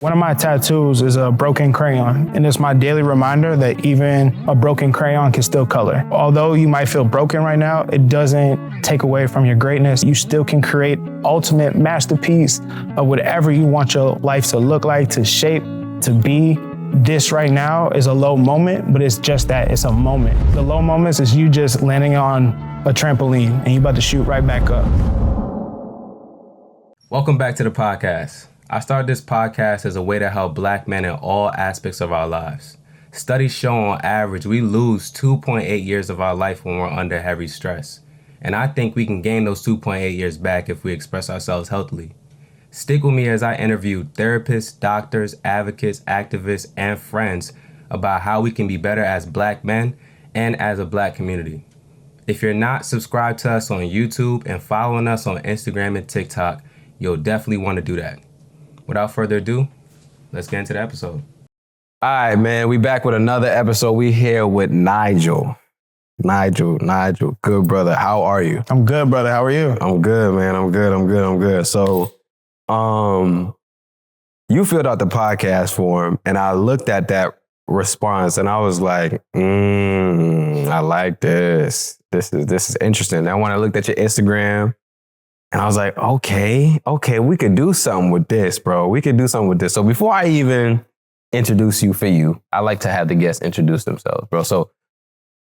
One of my tattoos is a broken crayon, and it's my daily reminder that even a broken crayon can still color. Although you might feel broken right now, it doesn't take away from your greatness. You still can create ultimate masterpiece of whatever you want your life to look like, to shape, to be. This right now is a low moment, but it's just that, it's a moment. The low moments is you just landing on a trampoline and you about to shoot right back up. Welcome back to the podcast. I started this podcast as a way to help Black men in all aspects of our lives. Studies show on average we lose 2.8 years of our life when we're under heavy stress. And I think we can gain those 2.8 years back if we express ourselves healthily. Stick with me as I interview therapists, doctors, advocates, activists, and friends about how we can be better as Black men and as a Black community. If you're not subscribed to us on YouTube and following us on Instagram and TikTok, you'll definitely want to do that. Without further ado, let's get into the episode. All right, man, we back with another episode. We here with Nigel. Nigel, good brother. How are you? I'm good, brother. How are you? I'm good, man. I'm good. So, you filled out the podcast form, and I looked at that response, and I was like, I like this. This is interesting. And when I looked at your Instagram, and I was like, okay, we could do something with this, bro. We could do something with this. So before I even introduce you for you, I like to have the guests introduce themselves, bro. So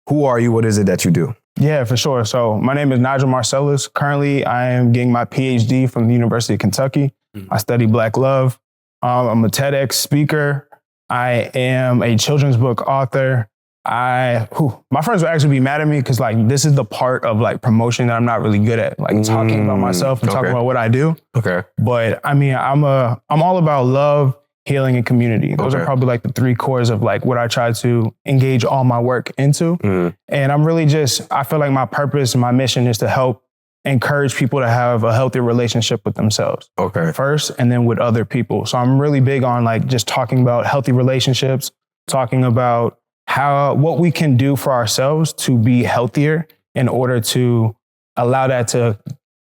who are you? What is it that you do? Yeah, for sure. So my name is Nigel Marcellus. Currently, I am getting my PhD from the University of Kentucky. I study Black love. I'm a TEDx speaker. I am a children's book author. My friends would actually be mad at me because this is the part of promotion that I'm not really good at, talking about myself and talking about what I do. Okay. But I mean, I'm all about love, healing, and community. Those are probably the three cores of what I try to engage all my work into. And I'm really I feel like my purpose and my mission is to help encourage people to have a healthy relationship with themselves first, and then with other people. So I'm really big on just talking about healthy relationships, talking about what we can do for ourselves to be healthier in order to allow that to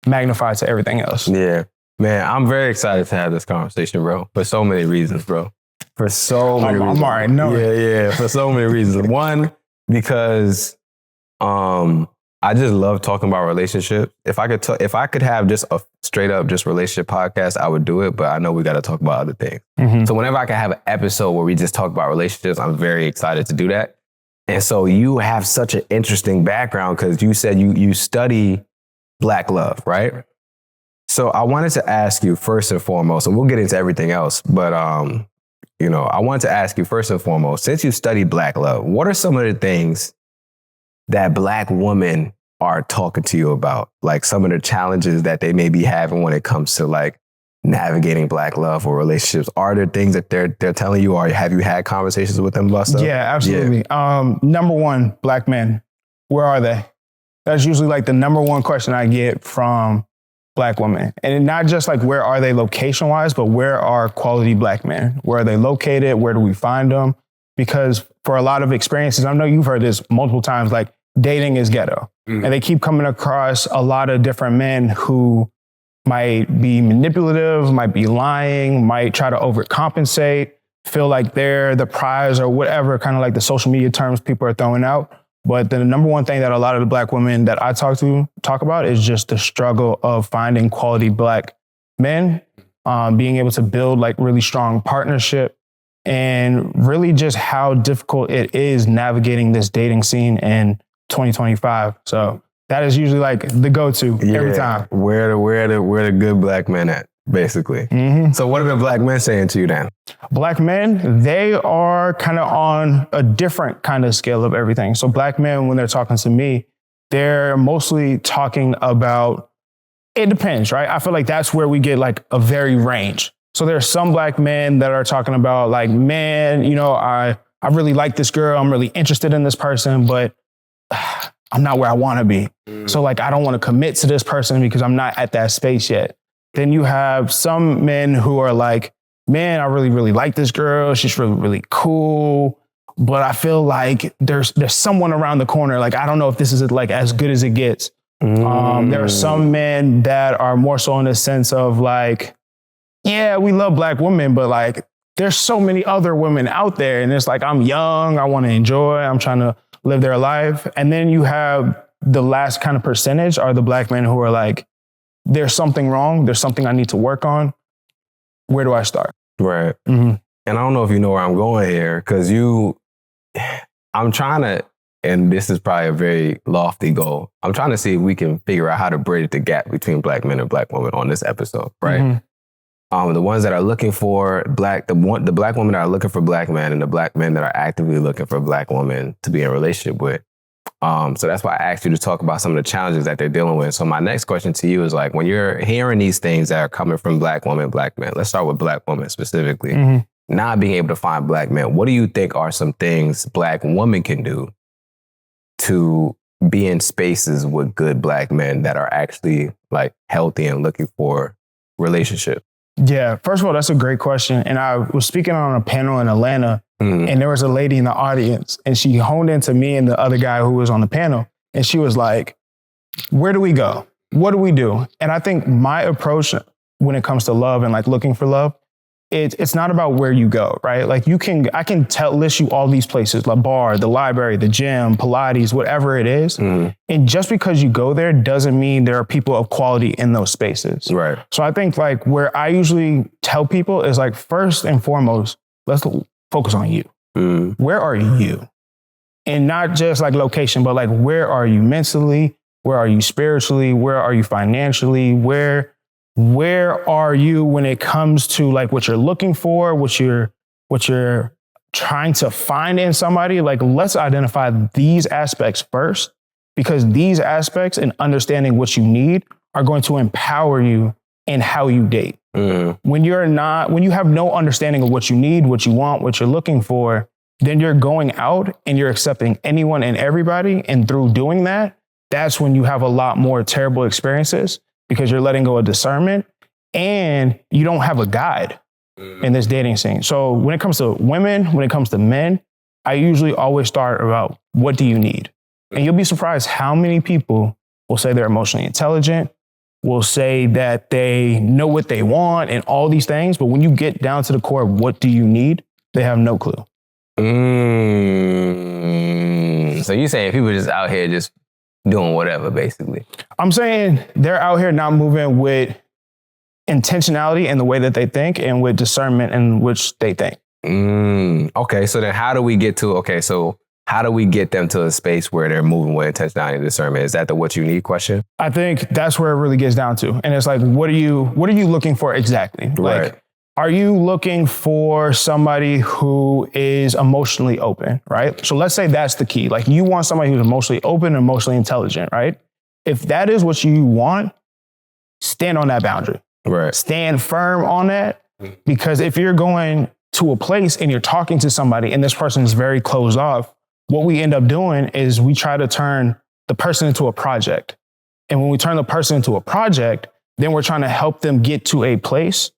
magnify to everything else. Yeah, man, I'm very excited to have this conversation, bro, for so many reasons, bro. For so many reasons. I'm already knowing. Yeah, for so many reasons. One, because I just love talking about relationships. If I could have just a straight up relationship podcast, I would do it. But I know we got to talk about other things. So whenever I can have an episode where we just talk about relationships, I'm very excited to do that. And so you have such an interesting background because you said you study Black love, right? So I wanted to ask you first and foremost, and we'll get into everything else. But I wanted to ask you first and foremost, since you study Black love, what are some of the things that Black women are talking to you about, some of the challenges that they may be having when it comes to navigating Black love or relationships? Are there things that they're telling you, or have you had conversations with them about stuff? Yeah, absolutely. Yeah. Number one, Black men, where are they? That's usually the number one question I get from Black women. And not just where are they location wise, but where are quality Black men? Where are they located? Where do we find them? Because for a lot of experiences, I know you've heard this multiple times, dating is ghetto. And they keep coming across a lot of different men who might be manipulative, might be lying, might try to overcompensate, feel like they're the prize or whatever, kind of the social media terms people are throwing out. But the number one thing that a lot of the Black women that I talk about is just the struggle of finding quality Black men, being able to build really strong partnership, and really just how difficult it is navigating this dating scene in 2025. So that is usually the go-to every time. Where the good Black men at, basically. So what are the Black men saying to you then? Black men, they are kind of on a different kind of scale of everything. So Black men, when they're talking to me, they're mostly talking about, it depends, right? I feel that's where we get a very range. So there are some Black men that are talking about man, I really like this girl. I'm really interested in this person, but I'm not where I want to be. So I don't want to commit to this person because I'm not at that space yet. Then you have some men who are man, I really, really like this girl. She's really, really cool. But I feel there's someone around the corner. I don't know if this is as good as it gets. There are some men that are more so in the sense of yeah, we love black women, but like there's so many other women out there. And it's like, I'm young, I want to enjoy, I'm trying to live their life. And then you have the last kind of percentage are the black men who are like, there's something wrong. There's something I need to work on. Where do I start? Right. Mm-hmm. And I don't know if you know where I'm going here, because I'm trying to, and this is probably a very lofty goal. I'm trying to see if we can figure out how to bridge the gap between black men and black women on this episode, right? Mm-hmm. The ones that are looking for the black women that are looking for black men, and the black men that are actively looking for black women to be in a relationship with. So that's why I asked you to talk about some of the challenges that they're dealing with. So my next question to you is like, when you're hearing these things that are coming from black women, black men, let's start with black women specifically, not being able to find black men, what do you think are some things black women can do to be in spaces with good black men that are actually like healthy and looking for relationships? Yeah, first of all, that's a great question. And I was speaking on a panel in Atlanta, and there was a lady in the audience, and she honed into me and the other guy who was on the panel. And she was like, where do we go? What do we do? And I think my approach when it comes to love and like looking for love, it's not about where you go, right? Like I can list you all these places, the bar, the library, the gym, Pilates, whatever it is. And just because you go there doesn't mean there are people of quality in those spaces. Right. So I think like where I usually tell people is like, first and foremost, let's focus on you. Where are you? And not just like location, but like, where are you mentally? Where are you spiritually? Where are you financially? Where are you when it comes to like what you're looking for, what you're trying to find in somebody? Like, let's identify these aspects first, because these aspects and understanding what you need are going to empower you in how you date. When you have no understanding of what you need, what you want, what you're looking for, then you're going out and you're accepting anyone and everybody. And through doing that, that's when you have a lot more terrible experiences, because you're letting go of discernment and you don't have a guide in this dating scene. So when it comes to women, when it comes to men, I usually always start about, what do you need? And you'll be surprised how many people will say they're emotionally intelligent, will say that they know what they want and all these things. But when you get down to the core of what do you need, they have no clue. So you're saying people just out here just doing whatever, basically? I'm saying they're out here not moving with intentionality in the way that they think and with discernment in which they think. Okay, so then how do we get them to a space where they're moving with intentionality and discernment? Is that the what you need question? I think that's where it really gets down to. And it's like, what are you looking for exactly? Right. Like, are you looking for somebody who is emotionally open, right? So let's say that's the key. Like, you want somebody who's emotionally open and emotionally intelligent, right? If that is what you want, stand on that boundary. Right. Stand firm on that. Because if you're going to a place and you're talking to somebody and this person is very closed off, what we end up doing is we try to turn the person into a project. And when we turn the person into a project, then we're trying to help them get to a place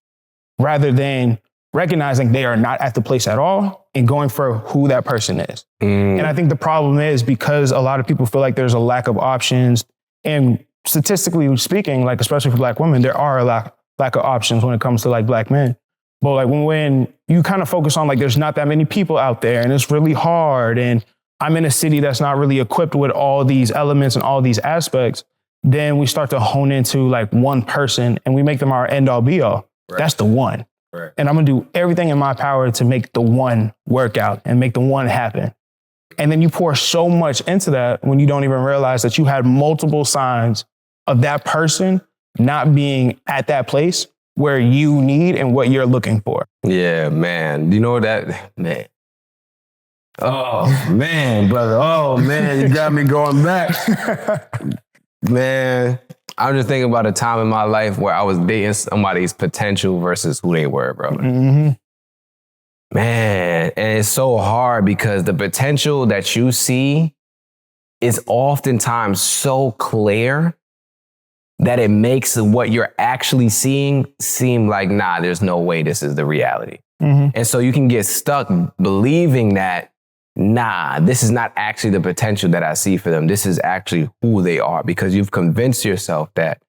rather than recognizing they are not at the place at all and going for who that person is. And I think the problem is because a lot of people feel like there's a lack of options. And statistically speaking, like especially for black women, there are a lack of options when it comes to like black men. But like when you kind of focus on like there's not that many people out there and it's really hard and I'm in a city that's not really equipped with all these elements and all these aspects, then we start to hone into like one person and we make them our end all be all. Right. That's the one. Right. And I'm going to do everything in my power to make the one work out and make the one happen. And then you pour so much into that when you don't even realize that you had multiple signs of that person not being at that place where you need and what you're looking for. Yeah, man. You know that, man. Oh, man, brother. Oh, man, you got me going back. Man, I'm just thinking about a time in my life where I was dating somebody's potential versus who they were, bro. Man, and it's so hard because the potential that you see is oftentimes so clear that it makes what you're actually seeing seem like, nah, there's no way this is the reality. And so you can get stuck believing that, nah, this is not actually the potential that I see for them. This is actually who they are, because you've convinced yourself that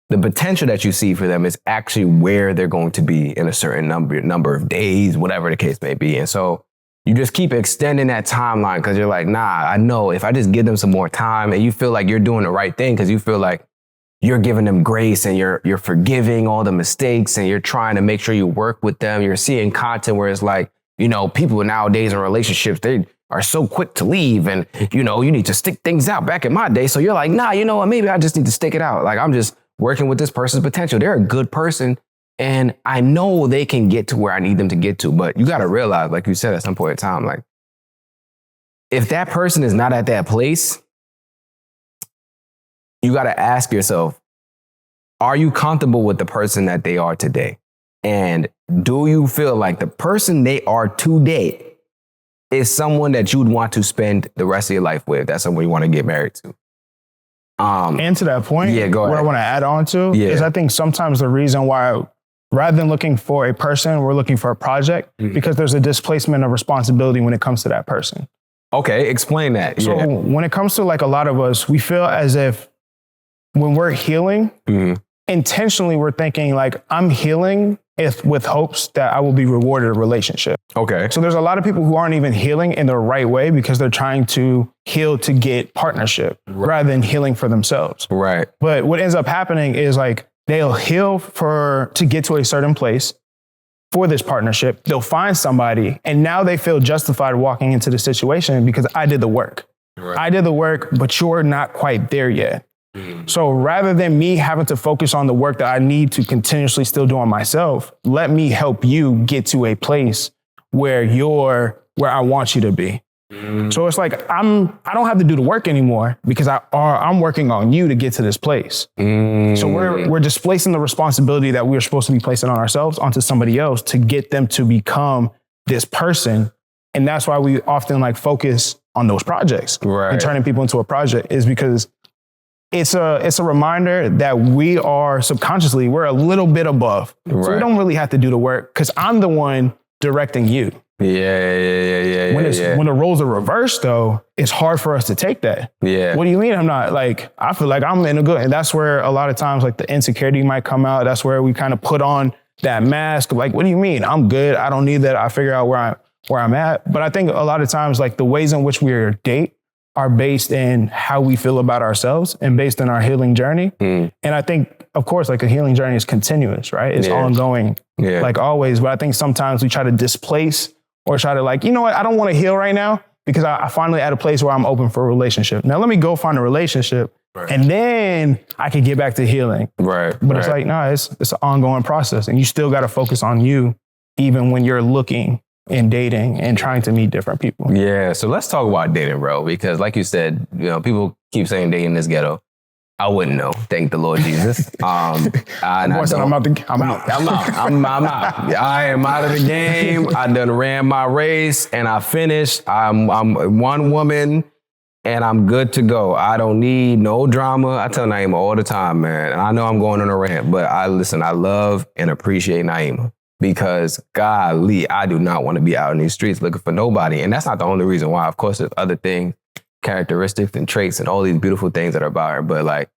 the potential that you see for them is actually where they're going to be in a certain number of days, whatever the case may be. And so you just keep extending that timeline because you're like, nah, I know if I just give them some more time, and you feel like you're doing the right thing because you feel like you're giving them grace and you're forgiving all the mistakes and you're trying to make sure you work with them. You're seeing content where it's like, you know, people nowadays in relationships, they are so quick to leave and, you know, you need to stick things out. Back in my day. So you're like, nah, you know what, maybe I just need to stick it out. Like I'm just working with this person's potential. They're a good person and I know they can get to where I need them to get to. But you got to realize, like you said, at some point in time, like if that person is not at that place, you got to ask yourself, are you comfortable with the person that they are today? And do you feel like the person they are today is someone that you would want to spend the rest of your life with? That's someone you want to get married to. And to that point, yeah, go ahead. what I want to add on to is I think sometimes the reason why, rather than looking for a person, we're looking for a project because there's a displacement of responsibility when it comes to that person. Okay, explain that. So when it comes to like a lot of us, we feel as if when we're healing, intentionally we're thinking like, I'm healing with hopes that I will be rewarded a relationship. Okay. So there's a lot of people who aren't even healing in the right way because they're trying to heal to get partnership rather than healing for themselves. Right. But what ends up happening is like they'll heal to get to a certain place for this partnership. They'll find somebody and now they feel justified walking into the situation because I did the work. Right. I did the work, but you're not quite there yet. So rather than me having to focus on the work that I need to continuously still do on myself, let me help you get to a place where where I want you to be. So it's like, I don't have to do the work anymore because I'm working on you to get to this place. So we're displacing the responsibility that we were supposed to be placing on ourselves onto somebody else to get them to become this person. And that's why we often like focus on those projects and turning people into a project is because it's a reminder that we are subconsciously, we're a little bit above. So we don't really have to do the work because I'm the one directing you. Yeah. When the roles are reversed though, it's hard for us to take that. Yeah. What do you mean I'm not? Like, I feel like I'm in a good, and that's where a lot of times like the insecurity might come out. That's where we kind of put on that mask of like, what do you mean? I'm good. I don't need that. I figure out where I'm at. But I think a lot of times like the ways in which we date are based in how we feel about ourselves and based on our healing journey. And I think, of course, like a healing journey is continuous, right? It's ongoing, like always. But I think sometimes we try to displace or try to like, you know what? I don't want to heal right now because I finally at a place where I'm open for a relationship. Now let me go find a relationship and then I can get back to healing. But it's like, no, it's an ongoing process and you still got to focus on you even when you're looking and dating and trying to meet different people. Yeah. So let's talk about dating, bro, because like you said, you know, people keep saying dating is ghetto. I wouldn't know. Thank the Lord Jesus. I'm out. I am out of the game. I done ran my race and I finished. I'm one woman and I'm good to go. I don't need no drama. I tell Naima all the time, man. And I know I'm going on a rant, but I love and appreciate Naima. Because golly, I do not want to be out in these streets looking for nobody. And that's not the only reason why. Of course, there's other things, characteristics and traits and all these beautiful things that are about her. But like,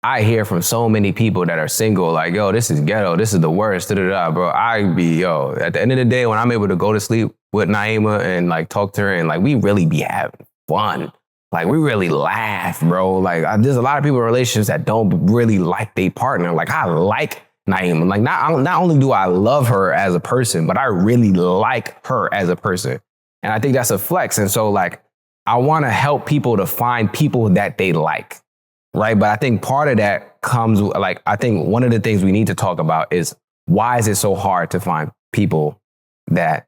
I hear from so many people that are single, like, yo, this is ghetto. This is the worst, bro. At the end of the day, when I'm able to go to sleep with Naima and like talk to her and like, we really be having fun. Like, we really laugh, bro. Like, there's a lot of people in relationships that don't really like their partner. Like, I like Naima. Like, not only do I love her as a person, but I really like her as a person. And I think that's a flex. And so like, I want to help people to find people that they like, right? But I think part of that comes, like, I think one of the things we need to talk about is why is it so hard to find people that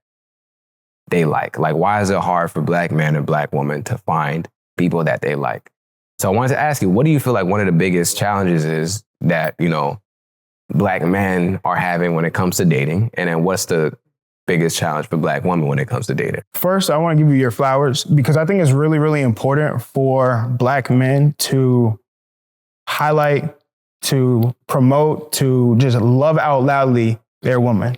they like? Like, why is it hard for Black men and Black women to find people that they like? So I wanted to ask you, what do you feel like one of the biggest challenges is that, you know, Black men are having when it comes to dating? And then what's the biggest challenge for Black women when it comes to dating? First, I want to give you your flowers because I think it's really, really important for Black men to highlight, to promote, to just love out loudly their woman.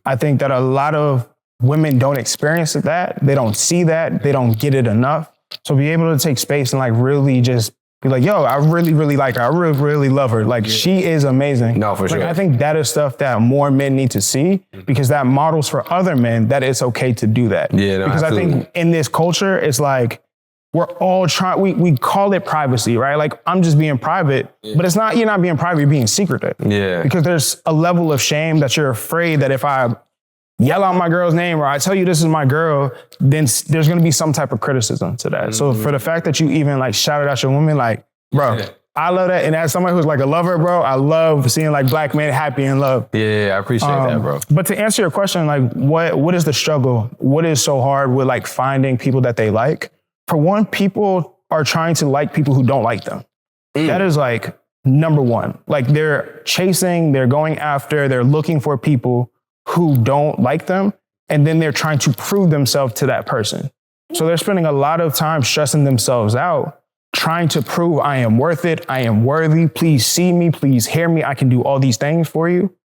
I think that a lot of women don't experience that. They don't see that. They don't get it enough. So be able to take space and like really just be like, yo, I really, really like her. I really, really love her. Like, she is amazing. No, for like, sure. I think that is stuff that more men need to see because that models for other men that it's okay to do that. Yeah, no, because absolutely. I think in this culture, it's like, we're all trying, we call it privacy, right? Like, I'm just being private, but it's not, you're not being private, you're being secretive. Yeah. Because there's a level of shame that you're afraid that if I yell out my girl's name or I tell you this is my girl, then there's going to be some type of criticism to that. So for the fact that you even like shouted out your woman, like, bro, I love that. And as somebody who's like a lover, bro, I love seeing like black men happy in love. Yeah, I appreciate that, bro. But to answer your question, like what is the struggle? What is so hard with like finding people that they like? For one, people are trying to like people who don't like them. That is like number one. Like they're chasing, they're going after, they're looking for people who don't like them. And then they're trying to prove themselves to that person. So they're spending a lot of time stressing themselves out, trying to prove I am worth it. I am worthy. Please see me. Please hear me. I can do all these things for you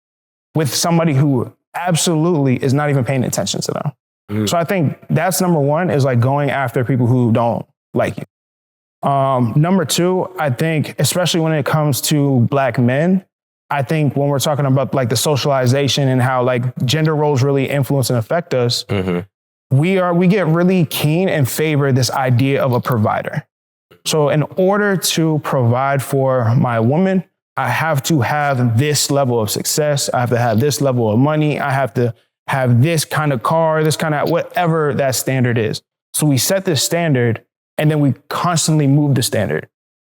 with somebody who absolutely is not even paying attention to them. So I think that's number one is like going after people who don't like you. Number two, I think, especially when it comes to black men, I think when we're talking about like the socialization and how like gender roles really influence and affect us, we get really keen and favor this idea of a provider. So in order to provide for my woman, I have to have this level of success. I have to have this level of money. I have to have this kind of car, this kind of whatever that standard is. So we set this standard and then we constantly move the standard.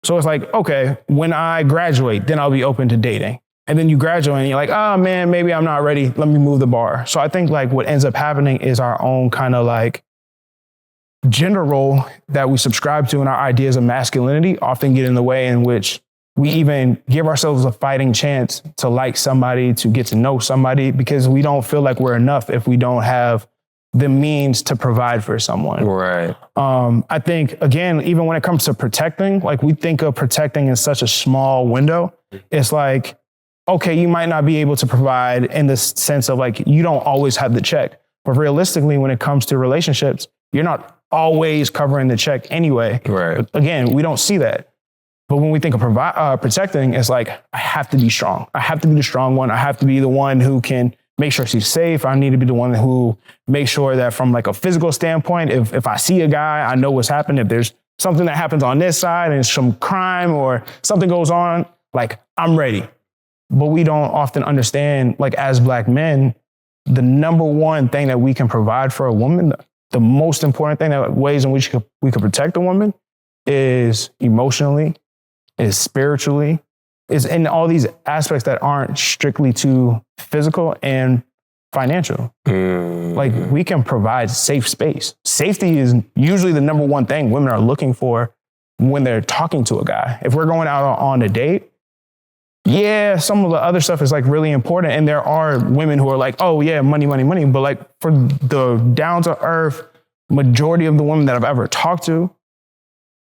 So it's like, okay, when I graduate, then I'll be open to dating. And then you graduate and you're like, oh man, maybe I'm not ready. Let me move the bar. So I think like what ends up happening is our own kind of like gender role that we subscribe to and our ideas of masculinity often get in the way in which we even give ourselves a fighting chance to like somebody, to get to know somebody, because we don't feel like we're enough if we don't have the means to provide for someone. Right. I think, again, even when it comes to protecting, like we think of protecting in such a small window. It's like, okay, you might not be able to provide in the sense of like, you don't always have the check. But realistically, when it comes to relationships, you're not always covering the check anyway. Right. But again, we don't see that. But when we think of protecting, it's like, I have to be strong. I have to be the strong one. I have to be the one who can make sure she's safe. I need to be the one who makes sure that from like a physical standpoint, if I see a guy, I know what's happened. If there's something that happens on this side and some crime or something goes on, like I'm ready. But we don't often understand, like as black men, the number one thing that we can provide for a woman, the most important thing, that ways in which we could protect a woman is emotionally, is spiritually, is in all these aspects that aren't strictly to physical and financial. Like we can provide safe space. Safety is usually the number one thing women are looking for when they're talking to a guy. If we're going out on a date, yeah, some of the other stuff is like really important. And there are women who are like, oh yeah, money, money, money. But like for the down to earth majority of the women that I've ever talked to,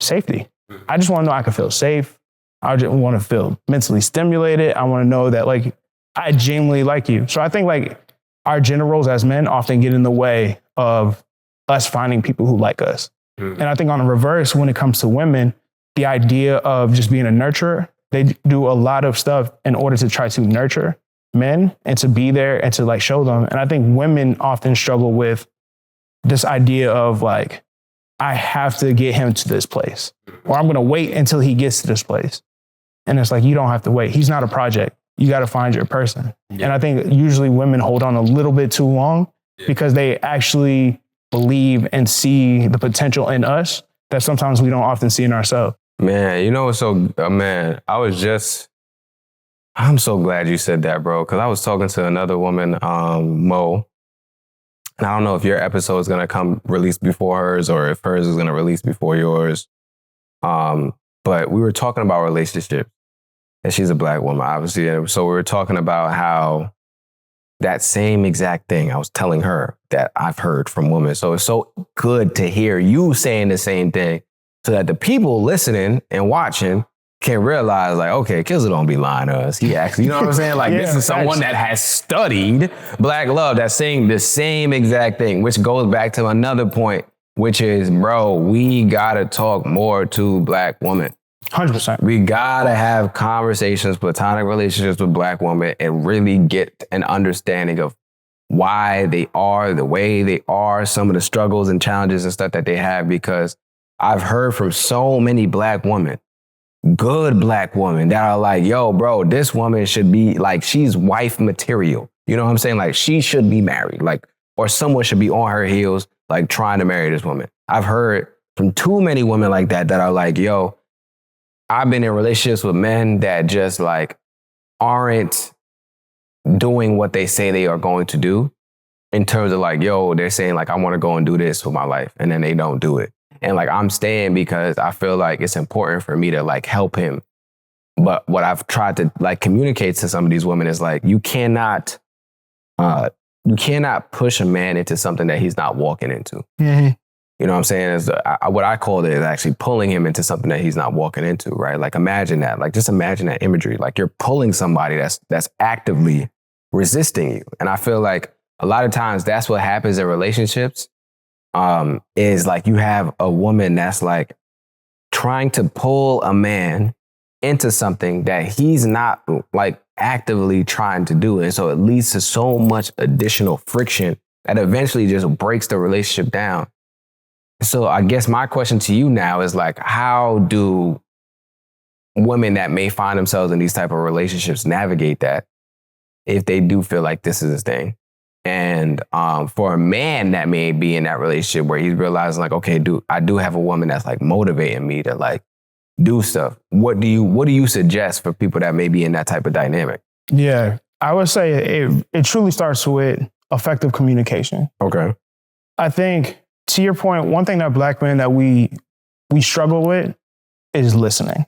safety. I just want to know I can feel safe. I just want to feel mentally stimulated. I want to know that like I genuinely like you. So I think like our gender roles as men often get in the way of us finding people who like us. And I think on the reverse, when it comes to women, the idea of just being a nurturer, they do a lot of stuff in order to try to nurture men and to be there and to like show them. And I think women often struggle with this idea of like, I have to get him to this place, or I'm going to wait until he gets to this place. And it's like, you don't have to wait. He's not a project. You got to find your person. And I think usually women hold on a little bit too long because they actually believe and see the potential in us that sometimes we don't often see in ourselves. Man, you know what's so, man, I'm so glad you said that, bro, because I was talking to another woman, Mo, and I don't know if your episode is going to come release before hers or if hers is going to release before yours. But we were talking about relationships, and she's a black woman, obviously. And so we were talking about how that same exact thing I was telling her that I've heard from women. So it's so good to hear you saying the same thing so that the people listening and watching can realize like, okay, Kizza don't be lying to us. He actually, you know what I'm saying? Like this is someone that has studied black love that's saying the same exact thing, which goes back to another point, which is, bro, we gotta talk more to black women. 100%. We gotta have conversations, platonic relationships with Black women, and really get an understanding of why they are the way they are, some of the struggles and challenges and stuff that they have, because I've heard from so many Black women, good Black women, that are like, yo, bro, this woman should be like, she's wife material. You know what I'm saying? Like, she should be married, like, or someone should be on her heels, like trying to marry this woman. I've heard from too many women like that are like, yo, I've been in relationships with men that just like aren't doing what they say they are going to do, in terms of like, yo, they're saying like, I want to go and do this with my life, and then they don't do it. And like, I'm staying because I feel like it's important for me to like help him. But what I've tried to like communicate to some of these women is like, you cannot push a man into something that he's not walking into. Mm-hmm. You know what I'm saying? What I call it is actually pulling him into something that he's not walking into, right? Like, imagine that. Like, just imagine that imagery. Like, you're pulling somebody that's actively resisting you. And I feel like a lot of times that's what happens in relationships, is like you have a woman that's like trying to pull a man into something that he's not like actively trying to do. And so it leads to so much additional friction that eventually just breaks the relationship down. So I guess my question to you now is like, how do women that may find themselves in these type of relationships navigate that if they do feel like this is a thing? And for a man that may be in that relationship where he's realizing like, okay, I do have a woman that's like motivating me to like do stuff. What do you suggest for people that may be in that type of dynamic? Yeah, I would say it truly starts with effective communication. Okay. I think, to your point, one thing that Black men that we struggle with is listening,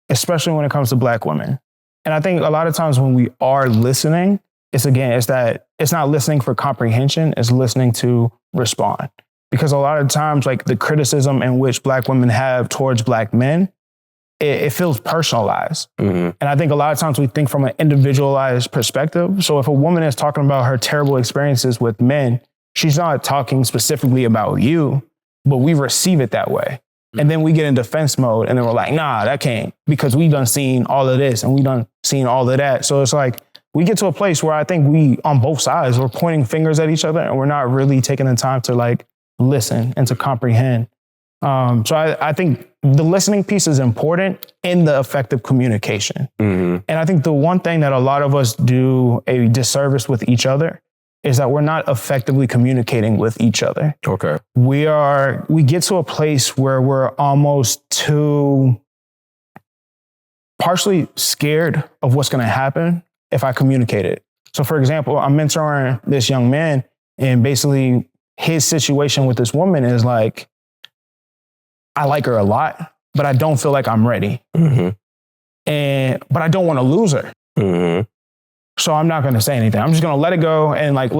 especially when it comes to Black women. And I think a lot of times when we are listening, it's not listening for comprehension, it's listening to respond. Because a lot of times, like, the criticism in which Black women have towards Black men, it feels personalized. Mm-hmm. And I think a lot of times we think from an individualized perspective. So if a woman is talking about her terrible experiences with men, she's not talking specifically about you, but we receive it that way. And then we get in defense mode, and then we're like, nah, that can't, because we done seen all of this and we done seen all of that. So it's like, we get to a place where I think we, on both sides, we're pointing fingers at each other and we're not really taking the time to like listen and to comprehend. So I think the listening piece is important in the effective communication. Mm-hmm. And I think the one thing that a lot of us do a disservice with each other is that we're not effectively communicating with each other. Okay. We get to a place where we're almost too partially scared of what's going to happen if I communicate it. So for example, I'm mentoring this young man, and basically his situation with this woman is like, I like her a lot, but I don't feel like I'm ready. Mm-hmm. But I don't want to lose her. Mm-hmm. So I'm not going to say anything. I'm just going to let it go, and like,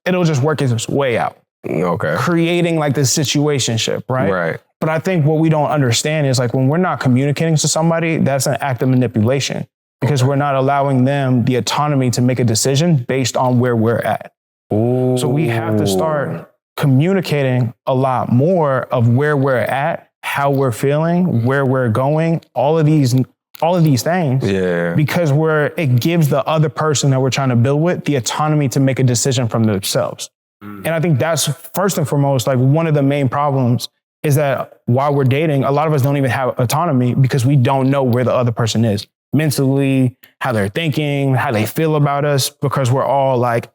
it'll just work its way out. Okay. Creating like this situationship, right? Right. But I think what we don't understand is like, when we're not communicating to somebody, that's an act of manipulation, because we're not allowing them the autonomy to make a decision based on where we're at. Ooh. So we have to start communicating a lot more of where we're at, how we're feeling, where we're going, all of these things. Yeah. Because it gives the other person that we're trying to build with the autonomy to make a decision from themselves. And I think that's first and foremost, like, one of the main problems is that while we're dating, a lot of us don't even have autonomy because we don't know where the other person is mentally, how they're thinking, how they feel about us, because we're all like,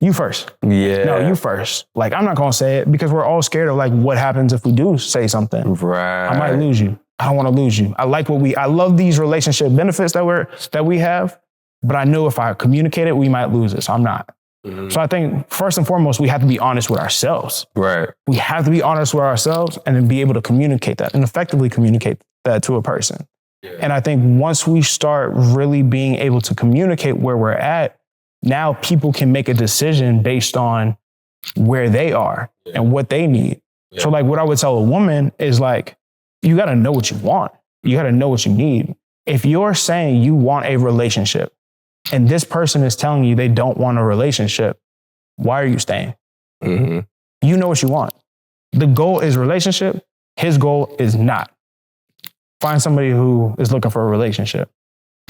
you first. Yeah. No, you first. Like, I'm not going to say it because we're all scared of like, what happens if we do say something? Right. I might lose you. I don't want to lose you. I love these relationship benefits that we have, but I know if I communicate it, we might lose it. So I'm not. Mm-hmm. So I think first and foremost, we have to be honest with ourselves. Right. We have to be honest with ourselves and then be able to communicate that and effectively communicate that to a person. Yeah. And I think once we start really being able to communicate where we're at, now people can make a decision based on where they are and what they need. Yeah. So like, what I would tell a woman is like, you got to know what you want. You got to know what you need. If you're saying you want a relationship and this person is telling you they don't want a relationship, why are you staying? Mm-hmm. You know what you want. The goal is relationship. His goal is not. find somebody who is looking for a relationship.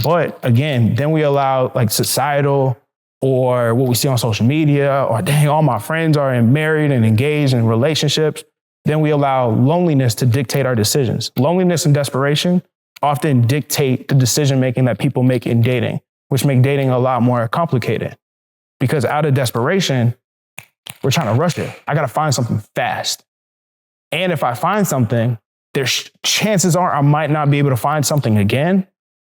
But again, then we allow like societal or what we see on social media, or dang, all my friends are married and engaged in relationships. Then we allow loneliness to dictate our decisions. Loneliness and desperation often dictate the decision-making that people make in dating, which make dating a lot more complicated. Because out of desperation, we're trying to rush it. I got to find something fast. And if I find something, there's chances are I might not be able to find something again,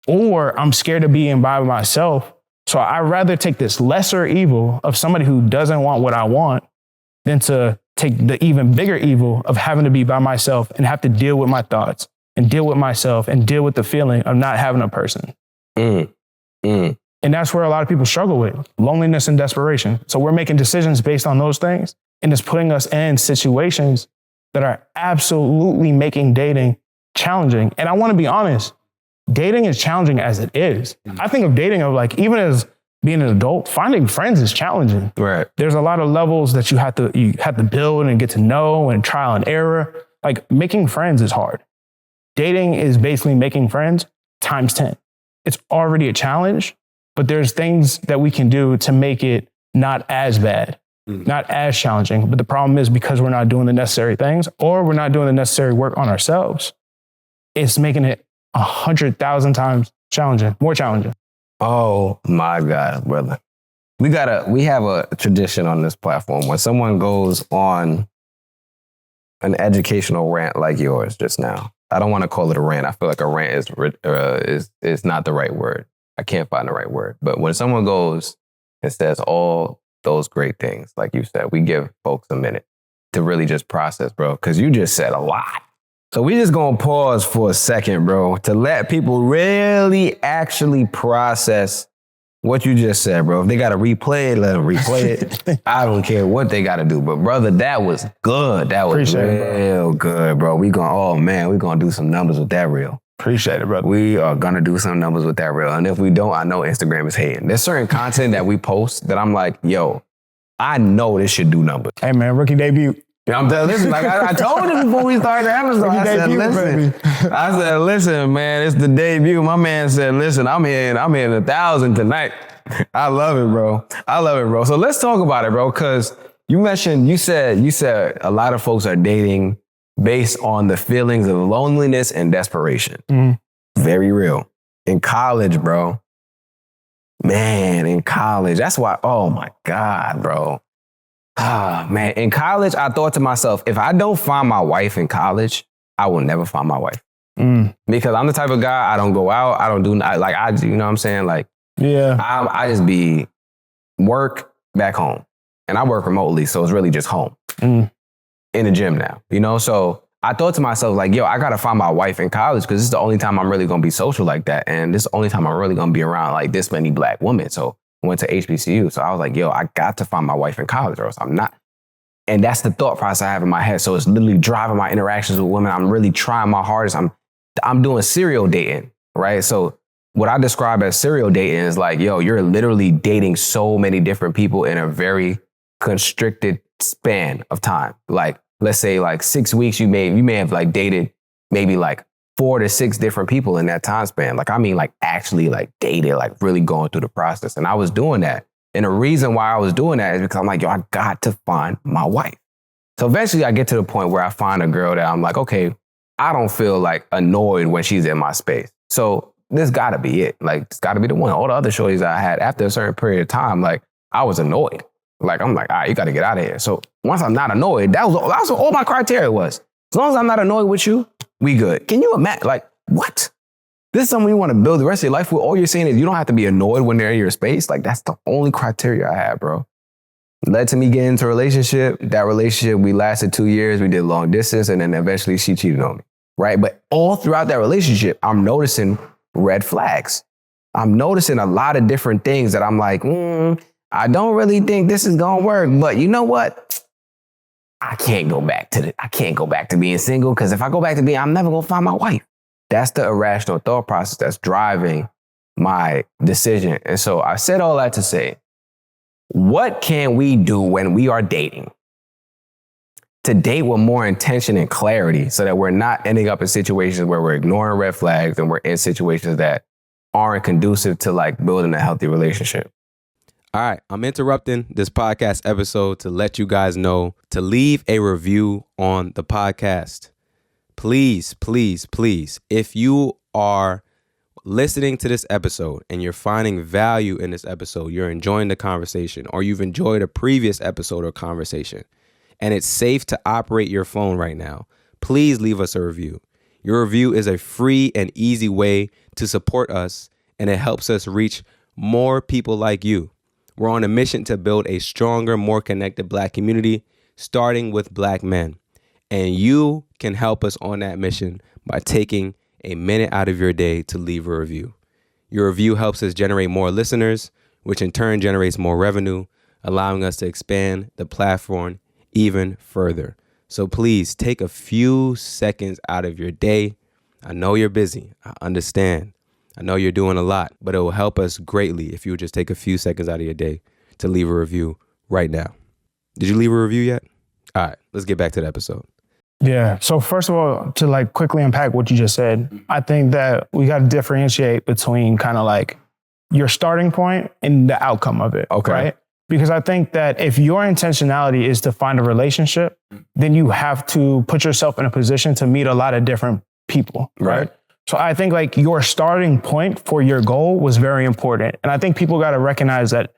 or I'm scared of being by myself. So I'd rather take this lesser evil of somebody who doesn't want what I want than to take the even bigger evil of having to be by myself and have to deal with my thoughts and deal with myself and deal with the feeling of not having a person. And that's where a lot of people struggle with loneliness and desperation. So we're making decisions based on those things, and it's putting us in situations that are absolutely making dating challenging. And I want to be honest, dating is challenging as it is. I think of dating of like, even as being an adult, finding friends is challenging. Right. There's a lot of levels that you have to build and get to know, and trial and error. Like making friends is hard. Dating is basically making friends times 10. It's already a challenge, but there's things that we can do to make it not as bad, not as challenging. But the problem is, because we're not doing the necessary things, or we're not doing the necessary work on ourselves, it's making it 100,000 times challenging, more challenging. Oh my God, brother. We have a tradition on this platform. When someone goes on an educational rant like yours just now, I don't want to call it a rant. I feel like a rant is not the right word. I can't find the right word. But when someone goes and says all those great things, like you said, we give folks a minute to really just process, bro, because you just said a lot. So we just going to pause for a second, bro, to let people really actually process what you just said, bro. If they got to replay it, let them replay it. I don't care what they got to do. But brother, that was good. That was real good, bro. We're going to do some numbers with that reel. Appreciate it, brother. We are going to do some numbers with that reel. And if we don't, I know Instagram is hating. There's certain content that we post that I'm like, yo, I know this should do numbers. Hey, man, rookie debut. I'm telling, listen, like I told you before we started the episode, I said, listen, man, it's the debut. My man said, listen, I'm hitting 1,000 tonight. I love it, bro. So let's talk about it, bro, because you said a lot of folks are dating based on the feelings of loneliness and desperation. Very real. In college, bro. Man, in college. That's why, oh my God, bro. Ah, man, in college, I thought to myself, if I don't find my wife in college, I will never find my wife. Because I'm the type of guy, I don't go out, I don't do, you know what I'm saying? Like, yeah, I just be work back home. And I work remotely, so it's really just home. In the gym now, you know? So I thought to myself, like, yo, I got to find my wife in college because this is the only time I'm really going to be social like that. And this is the only time I'm really going to be around like this many black women. So went to HBCU. So I was like, yo, I got to find my wife in college or else I'm not. And that's the thought process I have in my head. So it's literally driving my interactions with women. I'm really trying my hardest. I'm doing serial dating, right? So what I describe as serial dating is like, yo, you're literally dating so many different people in a very constricted span of time. Like, let's say like 6 weeks, you may have like dated maybe like 4 to 6 different people in that time span. Like, I mean, like actually like dated, like really going through the process. And I was doing that. And the reason why I was doing that is because I'm like, yo, I got to find my wife. So eventually I get to the point where I find a girl that I'm like, okay, I don't feel like annoyed when she's in my space. So this gotta be it. Like, it's gotta be the one. All the other shorties I had after a certain period of time, like I was annoyed. Like, I'm like, all right, you gotta get out of here. So once I'm not annoyed, that was what all my criteria was. As long as I'm not annoyed with you, we good. Can you imagine? Like, what? This is something you want to build the rest of your life with. All you're saying is you don't have to be annoyed when they're in your space. Like, that's the only criteria I have, bro. Led to me getting into a relationship. That relationship, we lasted 2 years. We did long distance. And then eventually she cheated on me, right? But all throughout that relationship, I'm noticing red flags. I'm noticing a lot of different things that I'm like, I don't really think this is going to work. But you know what? I can't go back to being single, because if I go back to being, I'm never going to find my wife. That's the irrational thought process that's driving my decision. And so I said all that to say, what can we do when we are dating to date with more intention and clarity so that we're not ending up in situations where we're ignoring red flags and we're in situations that aren't conducive to like building a healthy relationship. All right, I'm interrupting this podcast episode to let you guys know to leave a review on the podcast. Please, please, please, if you are listening to this episode and you're finding value in this episode, you're enjoying the conversation, or you've enjoyed a previous episode or conversation, and it's safe to operate your phone right now, please leave us a review. Your review is a free and easy way to support us, and it helps us reach more people like you. We're on a mission to build a stronger, more connected Black community, starting with Black men. And you can help us on that mission by taking a minute out of your day to leave a review. Your review helps us generate more listeners, which in turn generates more revenue, allowing us to expand the platform even further. So please take a few seconds out of your day. I know you're busy. I understand. I know you're doing a lot, but it will help us greatly if you would just take a few seconds out of your day to leave a review right now. Did you leave a review yet? All right, let's get back to the episode. Yeah. So first of all, to like quickly unpack what you just said, I think that we got to differentiate between kind of like your starting point and the outcome of it. Okay. Right? Because I think that if your intentionality is to find a relationship, then you have to put yourself in a position to meet a lot of different people. Right. So I think like your starting point for your goal was very important. And I think people got to recognize that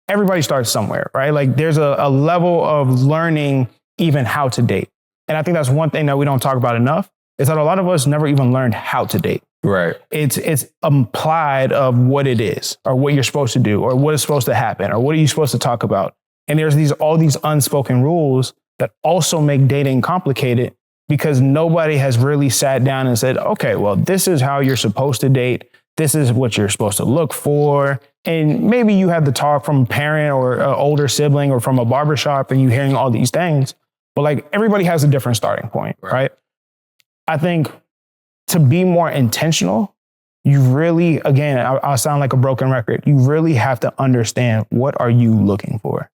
everybody starts somewhere, right? Like there's a level of learning even how to date. And I think that's one thing that we don't talk about enough is that a lot of us never even learned how to date. Right. It's implied of what it is or what you're supposed to do or what is supposed to happen or what are you supposed to talk about. And there's all these unspoken rules that also make dating complicated because nobody has really sat down and said, okay, well, this is how you're supposed to date. This is what you're supposed to look for. And maybe you had the talk from a parent or an older sibling or from a barbershop and you hearing all these things. But like everybody has a different starting point, right? I think to be more intentional, you really, again, I'll sound like a broken record. You really have to understand, what are you looking for?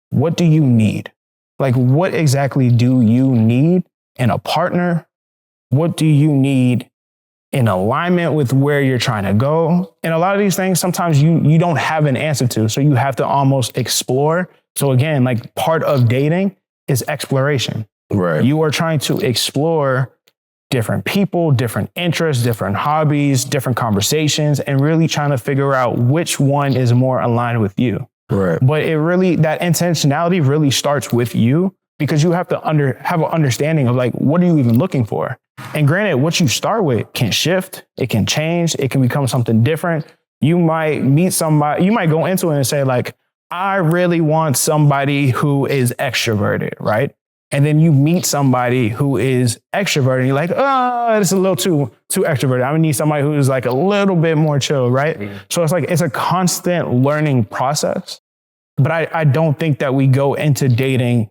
What do you need? Like, what exactly do you need in a partner? What do you need in alignment with where you're trying to go? And a lot of these things, sometimes you don't have an answer to, so you have to almost explore. So again, like part of dating is exploration. Right. You are trying to explore different people, different interests, different hobbies, different conversations, and really trying to figure out which one is more aligned with you. Right. But that intentionality really starts with you because you have to have an understanding of like, what are you even looking for? And granted, what you start with can shift, it can change, it can become something different. You might meet somebody, you might go into it and say like, I really want somebody who is extroverted, right? And then you meet somebody who is extroverted and you're like, oh, it's a little too extroverted. I need somebody who is like a little bit more chill, right? Mm-hmm. So it's like, it's a constant learning process. But I don't think that we go into dating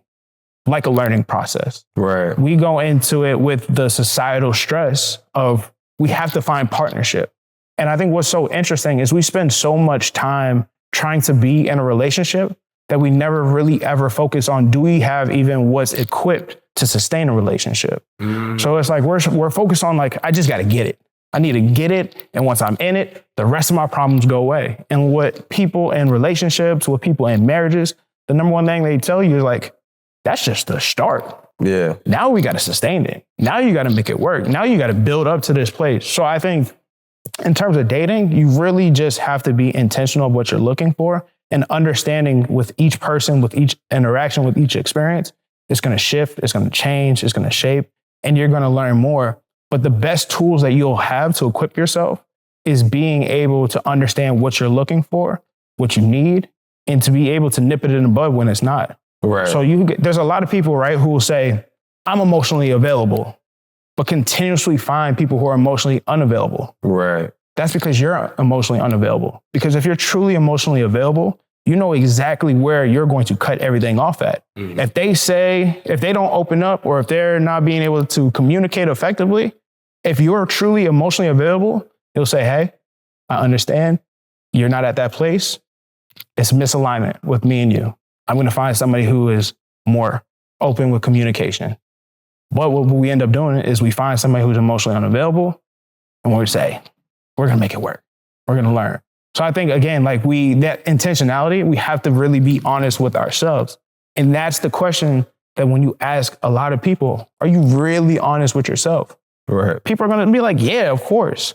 like a learning process. Right. We go into it with the societal stress of we have to find partnership. And I think what's so interesting is we spend so much time trying to be in a relationship that we never really ever focus on, do we have even what's equipped to sustain a relationship? Mm. So it's like, we're focused on like, I just got to get it. I need to get it. And once I'm in it, the rest of my problems go away. And what people in relationships, what people in marriages, the number one thing they tell you is like, that's just the start. Yeah. Now we got to sustain it. Now you got to make it work. Now you got to build up to this place. So I think in terms of dating, you really just have to be intentional of what you're looking for and understanding with each person, with each interaction, with each experience, it's going to shift, it's going to change, it's going to shape, and you're going to learn more. But the best tools that you'll have to equip yourself is being able to understand what you're looking for, what you need, and to be able to nip it in the bud when it's not. Right. So there's a lot of people, right, who will say, I'm emotionally available, but continuously find people who are emotionally unavailable. Right. That's because you're emotionally unavailable. Because if you're truly emotionally available, you know exactly where you're going to cut everything off at. Mm-hmm. If they don't open up or if they're not being able to communicate effectively, if you're truly emotionally available, they'll say, hey, I understand you're not at that place. It's misalignment with me and you. I'm going to find somebody who is more open with communication. But what we end up doing is we find somebody who's emotionally unavailable and we say, we're going to make it work. We're going to learn. So I think, again, like that intentionality, we have to really be honest with ourselves. And that's the question that when you ask a lot of people, are you really honest with yourself? Right. People are going to be like, yeah, of course.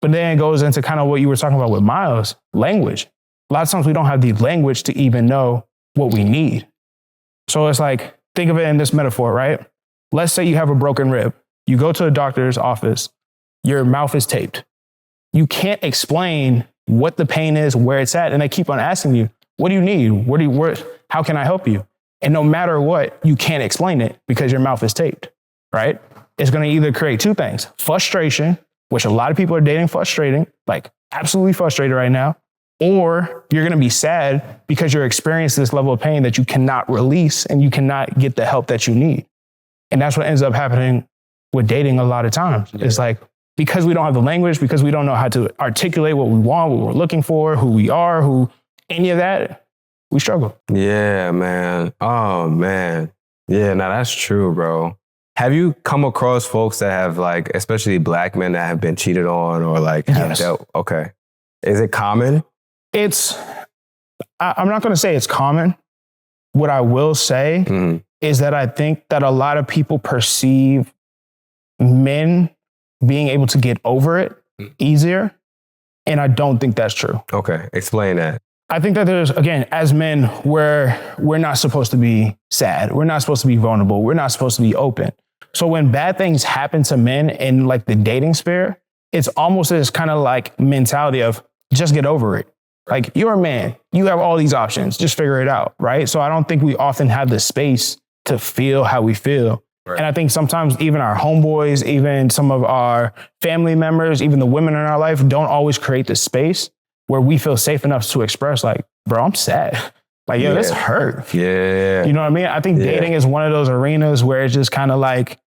But then it goes into kind of what you were talking about with Miles, language. A lot of times we don't have the language to even know what we need. So it's like, think of it in this metaphor, right? Let's say you have a broken rib. You go to a doctor's office, your mouth is taped. You can't explain what the pain is, where it's at. And they keep on asking you, what do you need? How can I help you? And no matter what, you can't explain it because your mouth is taped, right? It's going to either create two things: frustration, which a lot of people are dating frustrating, like absolutely frustrated right now, or you're going to be sad because you're experiencing this level of pain that you cannot release and you cannot get the help that you need. And that's what ends up happening with dating a lot of times. Yeah. It's like, because we don't have the language, because we don't know how to articulate what we want, what we're looking for, who we are, any of that, we struggle. Yeah, man. Oh, man. Yeah, now that's true, bro. Have you come across folks that have, like, especially black men that have been cheated on or like have dealt? Okay. Is it common? I'm not going to say it's common. What I will say is that I think that a lot of people perceive men being able to get over it easier. And I don't think that's true. Okay. Explain that. I think that there's, again, as men, we're not supposed to be sad. We're not supposed to be vulnerable. We're not supposed to be open. So when bad things happen to men in like the dating sphere, it's almost this kind of like mentality of just get over it. Like, you're a man, you have all these options, just figure it out, right? So I don't think we often have the space to feel how we feel. Right. And I think sometimes even our homeboys, even some of our family members, even the women in our life don't always create the space where we feel safe enough to express like, bro, I'm sad. Like, yo, this hurt. Yeah. You know what I mean? I think dating is one of those arenas where it's just kind of like,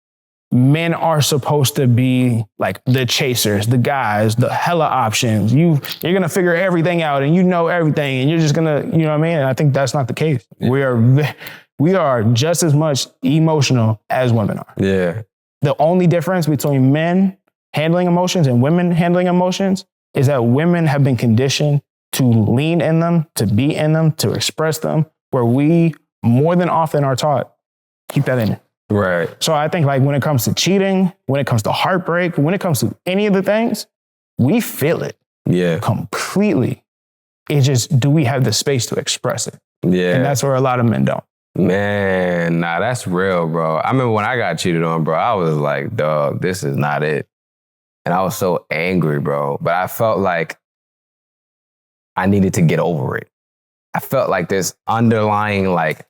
men are supposed to be like the chasers, the guys, the hella options. You're going to figure everything out and you know everything and you're just going to, you know what I mean? And I think that's not the case. Yeah. We are just as much emotional as women are. Yeah. The only difference between men handling emotions and women handling emotions is that women have been conditioned to lean in them, to be in them, to express them, where we more than often are taught, keep that in. Right. So I think like when it comes to cheating, when it comes to heartbreak, when it comes to any of the things, we feel it. Yeah. Completely. It's just, do we have the space to express it? Yeah. And that's where a lot of men don't. Man, nah, that's real, bro. I remember when I got cheated on, bro, I was like, dog, this is not it. And I was so angry, bro. But I felt like I needed to get over it. I felt like this underlying, like,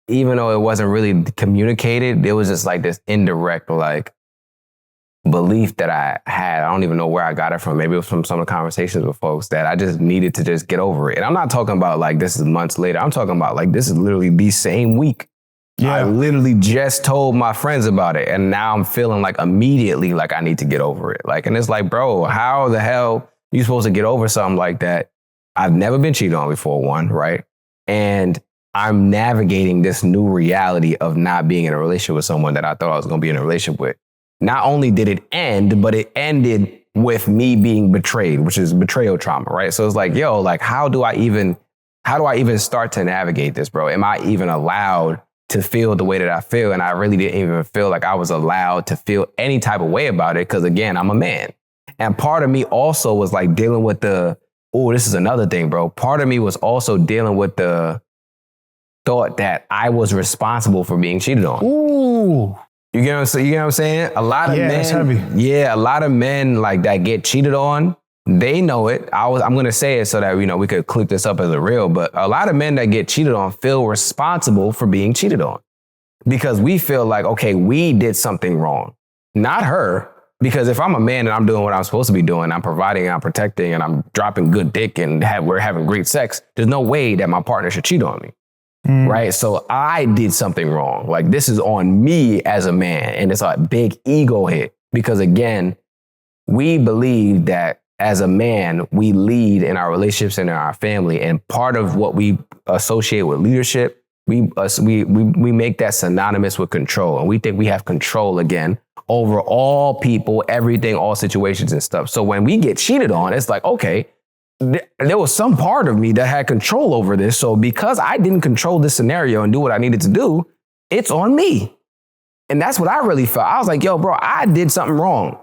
even though it wasn't really communicated, it was just like this indirect, like, belief that I had. I don't even know where I got it from. Maybe it was from some of the conversations with folks that I just needed to just get over it. And I'm not talking about like this is months later. I'm talking about like this is literally the same week. Yeah. I literally just told my friends about it. And now I'm feeling like immediately like I need to get over it. Like, and it's like, bro, how the hell you supposed to get over something like that? I've never been cheated on before, one, right? And I'm navigating this new reality of not being in a relationship with someone that I thought I was going to be in a relationship with. Not only did it end, but it ended with me being betrayed, which is betrayal trauma, right? So it's like, yo, like, how do I even start to navigate this, bro? Am I even allowed to feel the way that I feel? And I really didn't even feel like I was allowed to feel any type of way about it. Cause again, I'm a man. And part of me also was like dealing with this is another thing, bro. Part of me was also dealing with the thought that I was responsible for being cheated on. Ooh. You get what I'm saying? A lot of men, that's heavy. Yeah, a lot of men like that get cheated on. They know it. I'm gonna say it so that we could clip this up as a reel. But a lot of men that get cheated on feel responsible for being cheated on because we feel like, okay, we did something wrong, not her. Because if I'm a man and I'm doing what I'm supposed to be doing, I'm providing, I'm protecting, and I'm dropping good dick, and we're having great sex, there's no way that my partner should cheat on me. Right. So I did something wrong. Like, this is on me as a man. And it's a big ego hit because, again, we believe that as a man, we lead in our relationships and in our family. And part of what we associate with leadership we make that synonymous with control. And we think we have control again over all people, everything, all situations and stuff. So when we get cheated on, it's like, okay, there was some part of me that had control over this. So because I didn't control this scenario and do what I needed to do, it's on me. And that's what I really felt. I was like, yo, bro, I did something wrong.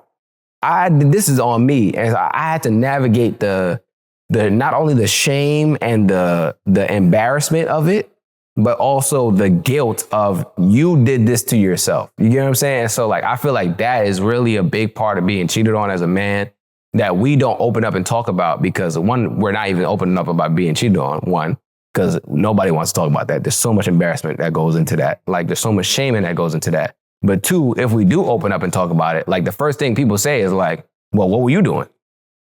This is on me. And I had to navigate the not only the shame and the embarrassment of it, but also the guilt of you did this to yourself. You get what I'm saying? So like, I feel like that is really a big part of being cheated on as a man that we don't open up and talk about because one, we're not even opening up about being cheated on, one, because nobody wants to talk about that. There's so much embarrassment that goes into that. Like there's so much shaming that goes into that. But two, if we do open up and talk about it, like the first thing people say is like, well, what were you doing?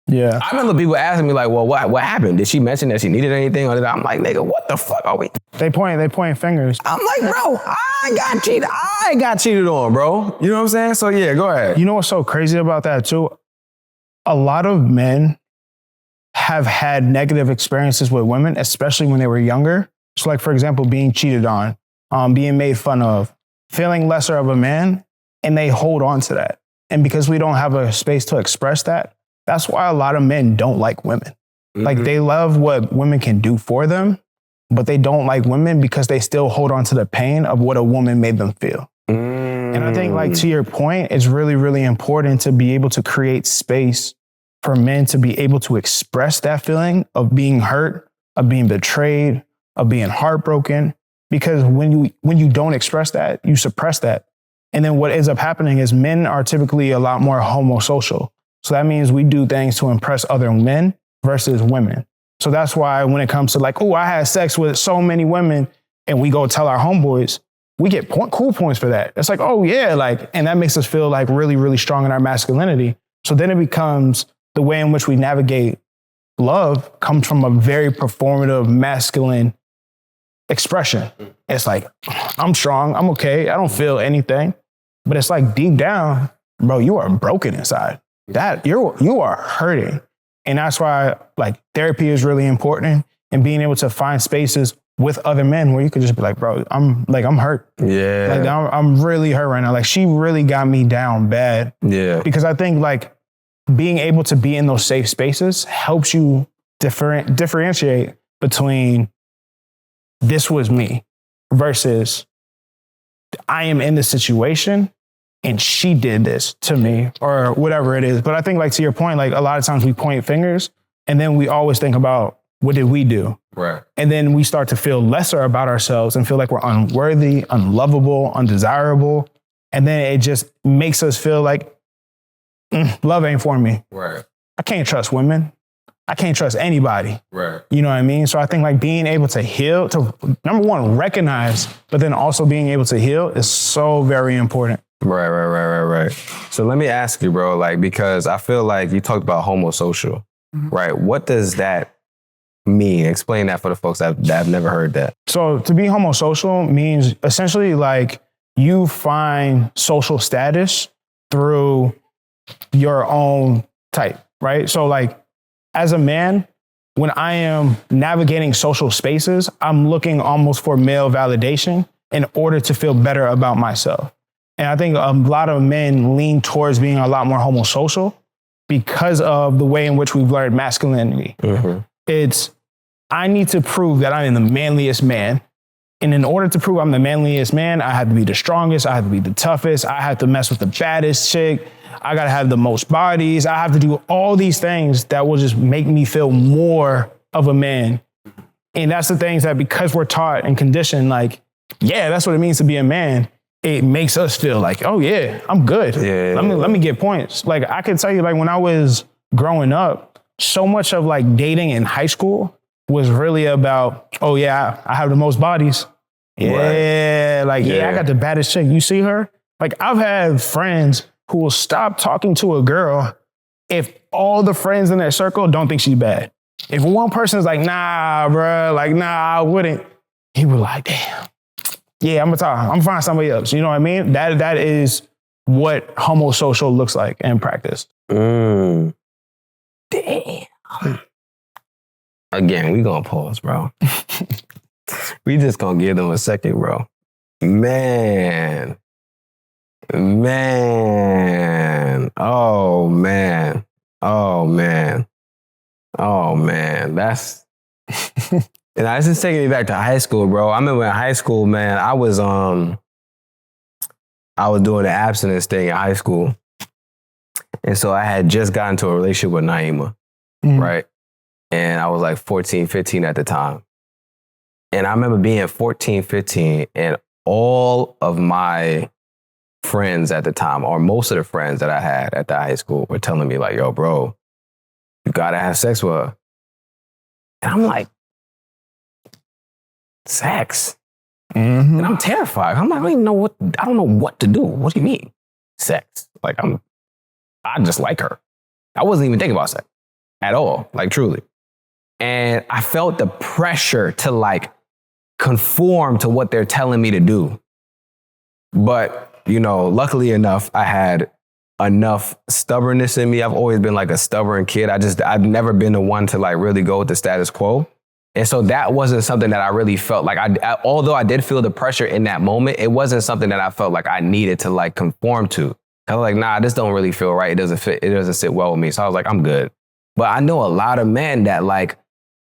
Yeah. I remember people asking me like, well, what happened? Did she mention that she needed anything? Or I'm like, nigga, what the fuck are we? They point fingers. I'm like, bro, I got cheated on, bro. You know what I'm saying? So yeah, go ahead. You know what's so crazy about that too? A lot of men have had negative experiences with women, especially when they were younger. So like, for example, being cheated on, being made fun of, feeling lesser of a man, and they hold on to that. And because we don't have a space to express that, that's why a lot of men don't like women. Mm-hmm. Like they love what women can do for them, but they don't like women because they still hold on to the pain of what a woman made them feel. And I think like to your point, it's really, really important to be able to create space for men to be able to express that feeling of being hurt, of being betrayed, of being heartbroken. Because when you don't express that, you suppress that. And then what ends up happening is men are typically a lot more homosocial. So that means we do things to impress other men versus women. So that's why when it comes to like, oh, I had sex with so many women and we go tell our homeboys, we get cool points for that. It's like, oh yeah, like, and that makes us feel like really, really strong in our masculinity. So then it becomes the way in which we navigate love comes from a very performative masculine expression. It's like, I'm strong, I'm okay, I don't feel anything. But it's like deep down, bro, you are broken inside. That you are hurting. And that's why like therapy is really important and being able to find spaces with other men where you could just be like, bro, I'm hurt. Yeah. Like I'm really hurt right now. Like she really got me down bad. Yeah. Because I think like being able to be in those safe spaces helps you differentiate between this was me versus I am in this situation and she did this to me or whatever it is. But I think like to your point, like a lot of times we point fingers and then we always think about what did we do? Right. And then we start to feel lesser about ourselves and feel like we're unworthy, unlovable, undesirable. And then it just makes us feel like love ain't for me. Right. I can't trust women. I can't trust anybody. Right. You know what I mean? So I think like being able to heal, to number one, recognize, but then also being able to heal is so very important. Right. So let me ask you, bro, like, because I feel like you talked about homosocial, right? What does that mean? Explain that for the folks that have never heard that. So to be homosocial means essentially like you find social status through your own type, right? So like as a man, when I am navigating social spaces, I'm looking almost for male validation in order to feel better about myself. And I think a lot of men lean towards being a lot more homosocial because of the way in which we've learned masculinity. Mm-hmm. It's, I need to prove that I am the manliest man. And in order to prove I'm the manliest man, I have to be the strongest, I have to be the toughest, I have to mess with the baddest chick, I gotta have the most bodies, I have to do all these things that will just make me feel more of a man. And that's the things that because we're taught and conditioned, like, yeah, that's what it means to be a man. It makes us feel like, oh yeah, I'm good. Yeah. Let me get points. Like I can tell you, like when I was growing up, so much of like dating in high school was really about, oh yeah, I have the most bodies. Yeah, right. Like, yeah, I got the baddest chick. You see her? Like I've had friends who will stop talking to a girl if all the friends in their circle don't think she's bad. If one person's like, nah, bro, like, nah, I wouldn't. He was like, damn. Yeah, I'm gonna find somebody else. You know what I mean? That is what homosocial looks like in practice. Damn. Again, we gonna pause, bro. We just gonna give them a second, bro. Man. Oh, man. That's... And this is taking me back to high school, bro. I remember in high school, man, I was doing the abstinence thing in high school. And so I had just gotten into a relationship with Naima, right? And I was like 14, 15 at the time. And I remember being 14, 15, and all of my friends at the time, or most of the friends that I had at the high school, were telling me like, yo, bro, you gotta have sex with her. And I'm like, sex? And I'm terrified. I'm like, I don't know what to do. What do you mean? Sex. Like, I just like her. I wasn't even thinking about sex at all, like truly. And I felt the pressure to like conform to what they're telling me to do. But, luckily enough, I had enough stubbornness in me. I've always been like a stubborn kid. I've never been the one to like really go with the status quo. And so that wasn't something that I really felt like although I did feel the pressure in that moment, it wasn't something that I felt like I needed to like conform to. I was like, nah, this don't really feel right. It doesn't fit. It doesn't sit well with me. So I was like, I'm good. But I know a lot of men that like,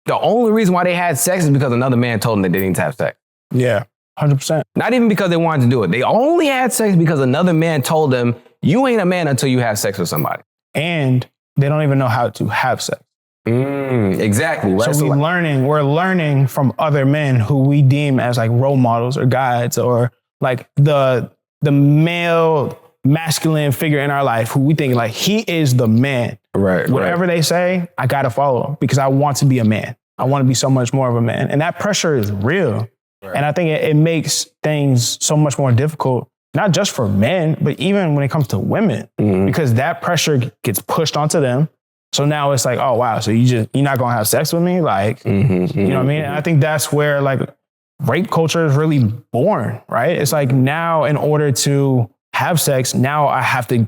the only reason why they had sex is because another man told them they didn't need to have sex. Yeah, 100%. Not even because they wanted to do it. They only had sex because another man told them, you ain't a man until you have sex with somebody. And they don't even know how to have sex. Exactly. Right? So we're learning from other men who we deem as like role models or guides, or like the male masculine figure in our life who we think like he is the man. Right. Whatever they say, I got to follow because I want to be a man. I want to be so much more of a man. And that pressure is real. Right. And I think it makes things so much more difficult, not just for men, but even when it comes to women, because that pressure gets pushed onto them. So now it's like, oh, wow. So you're not going to have sex with me? Like, you know what I mean? And I think that's where like rape culture is really born, right? It's like now in order to have sex, now I have to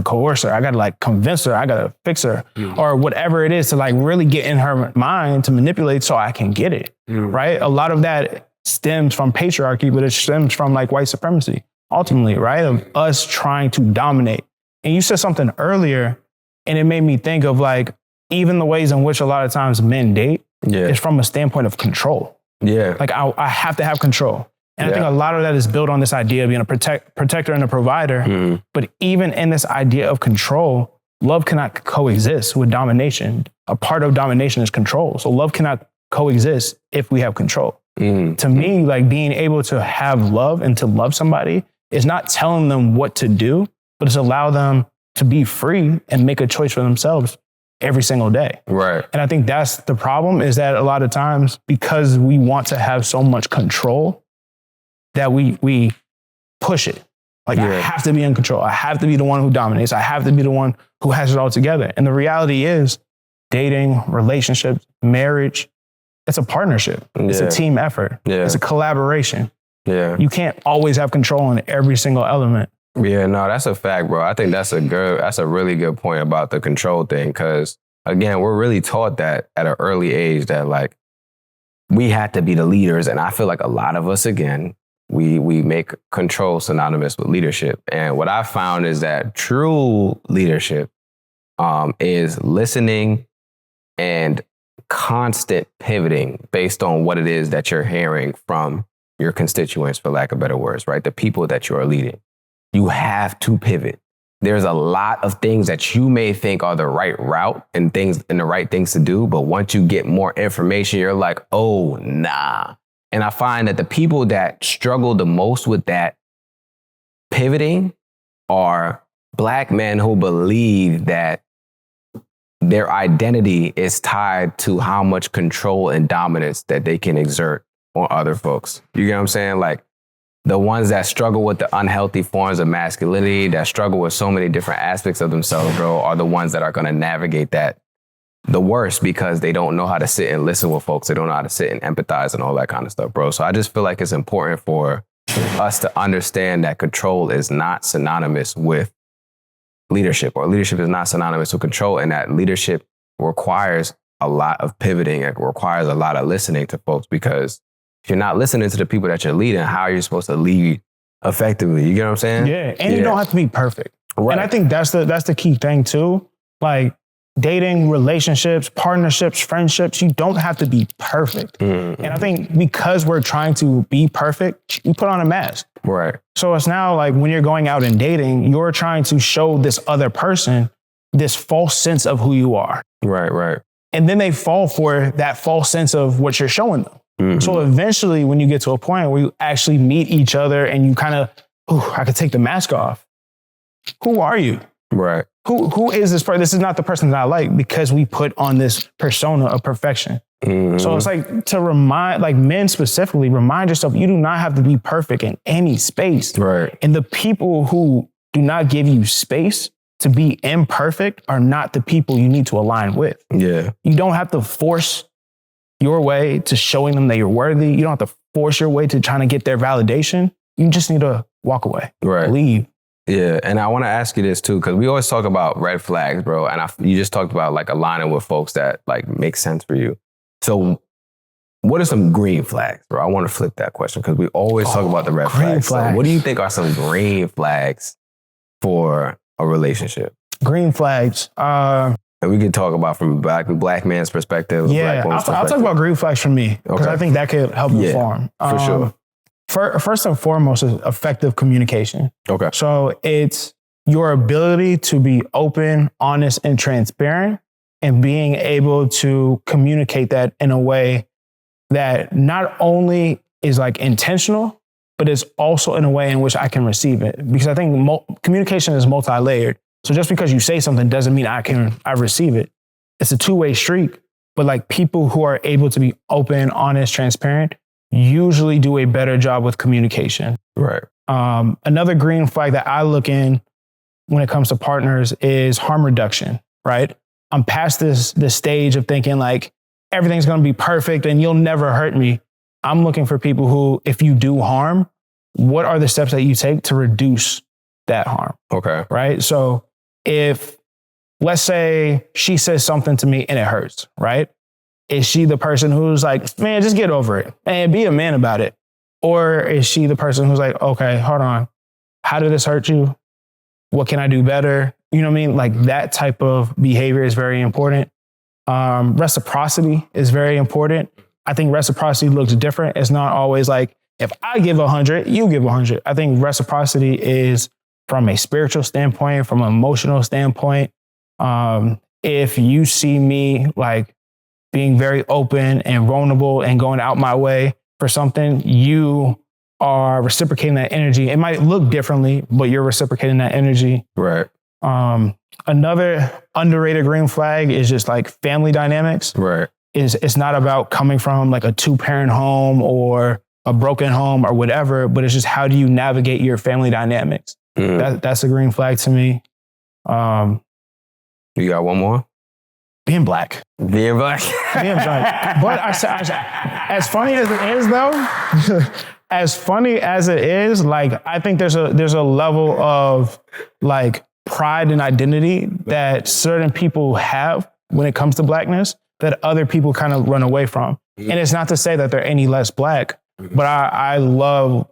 coerce her. I got to like convince her. I got to fix her or whatever it is to like really get in her mind to manipulate so I can get it, right? A lot of that stems from patriarchy, but it stems from like white supremacy ultimately, right? Of us trying to dominate. And you said something earlier and it made me think of like even the ways in which a lot of times men date is from a standpoint of control. Yeah. Like I have to have control. And I think a lot of that is built on this idea of being a protector and a provider. But even in this idea of control, love cannot coexist with domination. A part of domination is control. So love cannot coexist if we have control. To me, like being able to have love and to love somebody is not telling them what to do, but it's allow them to be free and make a choice for themselves every single day. Right. And I think that's the problem, is that a lot of times because we want to have so much control that we push it. Like I have to be in control. I have to be the one who dominates. I have to be the one who has it all together. And the reality is dating, relationships, marriage, it's a partnership. It's a team effort. It's a collaboration. You can't always have control in every single element. Yeah, no, that's a fact, bro. I think that's a really good point about the control thing. Because again, we're really taught that at an early age that like we had to be the leaders. And I feel like a lot of us, again, we make control synonymous with leadership. And what I found is that true leadership is listening and constant pivoting based on what it is that you're hearing from your constituents, for lack of better words, right? The people that you are leading. You have to pivot. There's a lot of things that you may think are the right route and the right things to do. But once you get more information, you're like, oh, nah. And I find that the people that struggle the most with that pivoting are Black men who believe that their identity is tied to how much control and dominance that they can exert on other folks. You get what I'm saying? Like the ones that struggle with the unhealthy forms of masculinity, that struggle with so many different aspects of themselves, bro, are the ones that are going to navigate that the worst, because they don't know how to sit and listen with folks. They don't know how to sit and empathize and all that kind of stuff, bro. So I just feel like it's important for us to understand that control is not synonymous with leadership, or leadership is not synonymous with control, and that leadership requires a lot of pivoting. It requires a lot of listening to folks, because if you're not listening to the people that you're leading, how are you supposed to lead effectively? You get what I'm saying? Yeah. And you don't have to be perfect. Right. And I think that's the key thing too. Like dating, relationships, partnerships, friendships, you don't have to be perfect. Mm-hmm. And I think because we're trying to be perfect, you put on a mask. Right. So it's now like when you're going out and dating, you're trying to show this other person this false sense of who you are. Right. And then they fall for that false sense of what you're showing them. Mm-hmm. So eventually when you get to a point where you actually meet each other and you kind of, I could take the mask off. Who are you? Right. Who is this person? This is not the person that I like because we put on this persona of perfection. Mm-hmm. So it's like to remind, like men specifically, remind yourself, you do not have to be perfect in any space. Right. And the people who do not give you space to be imperfect are not the people you need to align with. Yeah. You don't have to force your way to showing them that you're worthy. You don't have to force your way to trying to get their validation. You just need to walk away. Right. Leave. Yeah. And I want to ask you this too, because we always talk about red flags, bro. And you just talked about like aligning with folks that like make sense for you. So what are some green flags, bro? I want to flip that question because we always talk about the red flags. So what do you think are some green flags for a relationship? Green flags. And we can talk about from black man's perspective. Yeah, I'll talk about green flags for me because I think that could help inform. For sure. First and foremost is effective communication. Okay. So it's your ability to be open, honest, and transparent, and being able to communicate that in a way that not only is like intentional, but is also in a way in which I can receive it. Because I think communication is multi-layered. So just because you say something doesn't mean I receive it. It's a two-way street. But like people who are able to be open, honest, transparent, usually do a better job with communication. Right. Another green flag that I look in when it comes to partners is harm reduction, right? I'm past this stage of thinking like everything's going to be perfect and you'll never hurt me. I'm looking for people who, if you do harm, what are the steps that you take to reduce that harm? Okay. Right. So if, let's say she says something to me and it hurts, right? Is she the person who's like, man, just get over it and be a man about it? Or is she the person who's like, okay, hold on. How did this hurt you? What can I do better? You know what I mean? Like that type of behavior is very important. Reciprocity is very important. I think reciprocity looks different. It's not always like, if I give 100, you give 100. I think reciprocity is from a spiritual standpoint, from an emotional standpoint. If you see me like being very open and vulnerable and going out my way for something, you are reciprocating that energy. It might look differently, but you're reciprocating that energy. Right. Another underrated green flag is just like family dynamics. Right. It's not about coming from like a 2-parent home or a broken home or whatever, but it's just how do you navigate your family dynamics? That's a green flag to me. You got one more? Being black. Being black. Being black. But as funny as it is though, as funny as it is, like I think there's a level of like pride and identity that certain people have when it comes to blackness that other people kind of run away from. And it's not to say that they're any less black, but I love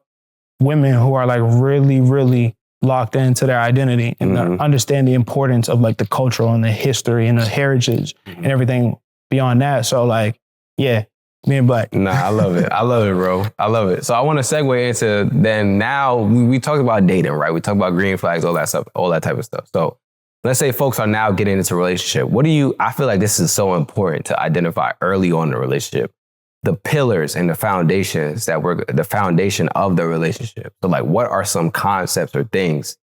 women who are like really, really locked into their identity and understand the importance of like the cultural and the history and the heritage and everything beyond that. So like, yeah, being black. Nah, I love it. I love it, bro. I love it. So I want to segue into then now we talked about dating, right? We talked about green flags, all that stuff, all that type of stuff. So let's say folks are now getting into a relationship. I feel like this is so important to identify early on in the relationship, the pillars and the foundations that were the foundation of the relationship. So like, what are some concepts or things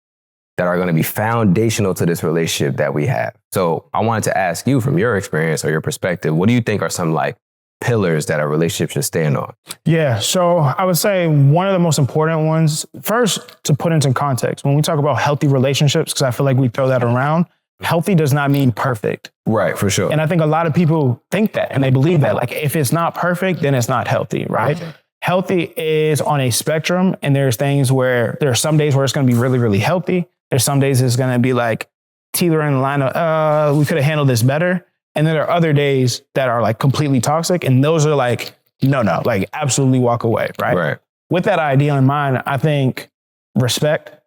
that are going to be foundational to this relationship that we have? So I wanted to ask you from your experience or your perspective, what do you think are some like pillars that a relationship should stand on? Yeah. So I would say one of the most important ones, first to put into context, when we talk about healthy relationships, because I feel like we throw that around, healthy does not mean perfect. Right, for sure. And I think a lot of people think that and they believe that like if it's not perfect, then it's not healthy, right? Healthy is on a spectrum, and there's things where there are some days where it's going to be really, really healthy. There's some days it's going to be like teetering the line of, we could have handled this better. And then there are other days that are like completely toxic. And those are like no, like absolutely walk away, right? Right. With that idea in mind, I think respect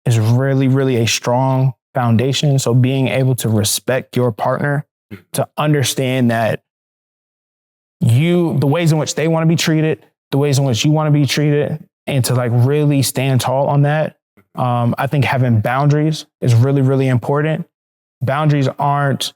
is really, really a strong foundation. So being able to respect your partner, to understand that the ways in which they want to be treated, the ways in which you want to be treated, and to like really stand tall on that. I think having boundaries is really, really important. Boundaries aren't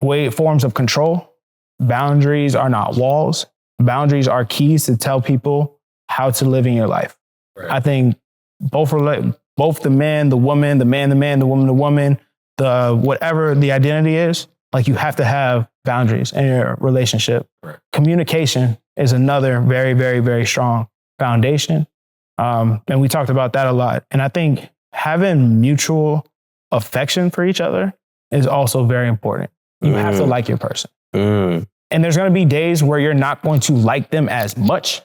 forms of control. Boundaries are not walls. Boundaries are keys to tell people how to live in your life. Right. I think both the man, the woman, the man, the man, the woman, the woman, the whatever the identity is, like you have to have boundaries in your relationship. Right. Communication is another very, very, very strong foundation. And we talked about that a lot. And I think having mutual affection for each other is also very important. You have to like your person. And there's going to be days where you're not going to like them as much.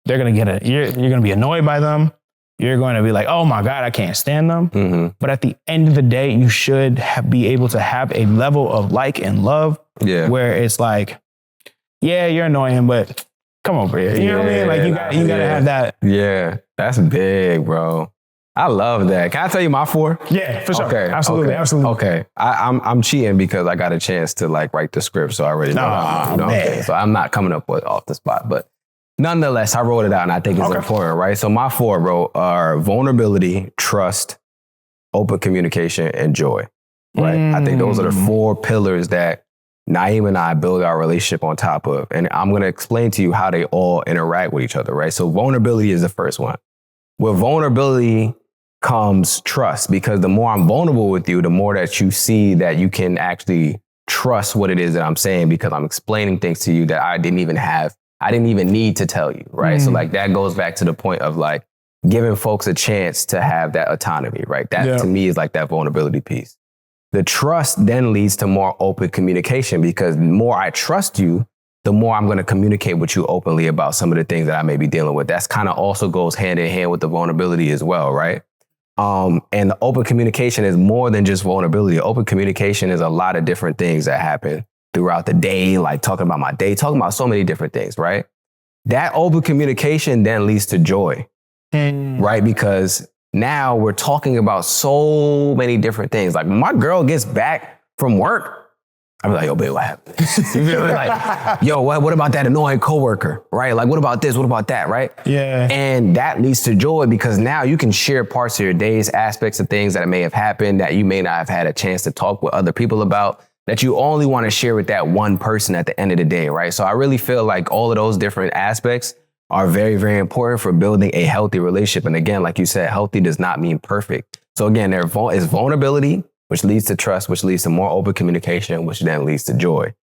They're going to you're going to be annoyed by them. You're going to be like, oh my God, I can't stand them. Mm-hmm. But at the end of the day, you should be able to have a level of like and love where it's like, yeah, you're annoying, but come over here. You know what I mean? Like you got to have that. Yeah, that's big, bro. I love that. Can I tell you my 4? Yeah, for sure. Okay, absolutely. Okay. I'm cheating because I got a chance to like write the script, so I already know. Okay. So I'm not coming up with off the spot, but nonetheless, I wrote it out and I think it's important, right? So my 4, bro, are vulnerability, trust, open communication, and joy, right? I think those are the 4 pillars that Naeem and I build our relationship on top of. And I'm going to explain to you how they all interact with each other, right? So vulnerability is the first one. With vulnerability comes trust, because the more I'm vulnerable with you, the more that you see that you can actually trust what it is that I'm saying, because I'm explaining things to you that I didn't even need to tell you, right? So like that goes back to the point of like giving folks a chance to have that autonomy, right? That to me is like that vulnerability piece. The trust then leads to more open communication, because the more I trust you, the more I'm going to communicate with you openly about some of the things that I may be dealing with. That's kind of also goes hand in hand with the vulnerability as well, right? And the open communication is more than just vulnerability. Open communication is a lot of different things that happen throughout the day, like talking about my day, talking about so many different things, right? That open communication then leads to joy, right? Because now we're talking about so many different things. Like when my girl gets back from work, I'm like, yo, babe, what happened? You feel me? Like, yo, what about that annoying coworker, right? Like, what about this? What about that, right? Yeah. And that leads to joy, because now you can share parts of your days, aspects of things that may have happened that you may not have had a chance to talk with other people about, that you only want to share with that one person at the end of the day, right? So I really feel like all of those different aspects are very, very important for building a healthy relationship. And again, like you said, healthy does not mean perfect. So again, there is vulnerability, which leads to trust, which leads to more open communication, which then leads to joy.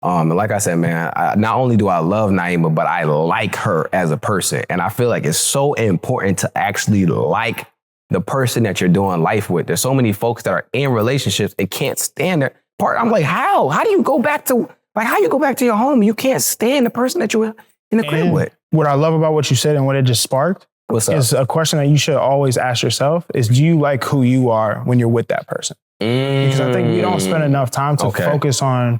And like I said, man, not only do I love Naima, but I like her as a person. And I feel like it's so important to actually like the person that you're doing life with. There's so many folks that are in relationships and can't stand their part. I'm like, how? How do you go back to, like, how you go back to your home? You can't stand the person that you're in the crib with. What I love about what you said and what it just sparked is a question that you should always ask yourself is, do you like who you are when you're with that person? Because I think we don't spend enough time to focus on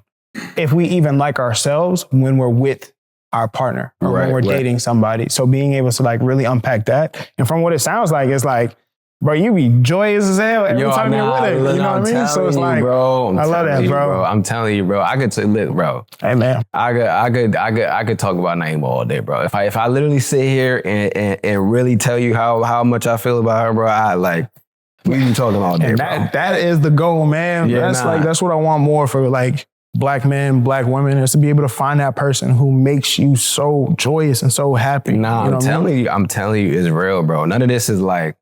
if we even like ourselves when we're with our partner or when we're dating somebody. So being able to like really unpack that. And from what it sounds like, it's like, bro, you be joyous as hell every time you're with it. You know what I mean? So it's like, bro, I love that, bro. I'm telling you, bro. I could look, bro. Hey, man. I could talk about Naima all day, bro. If I literally sit here and really tell you how much I feel about her, bro, I like, we be talking all day, and bro. That is the goal, man. Yeah, that's what I want more for like Black men, Black women, is to be able to find that person who makes you so joyous and so happy. Nah, I'm telling you, it's real, bro. None of this is like,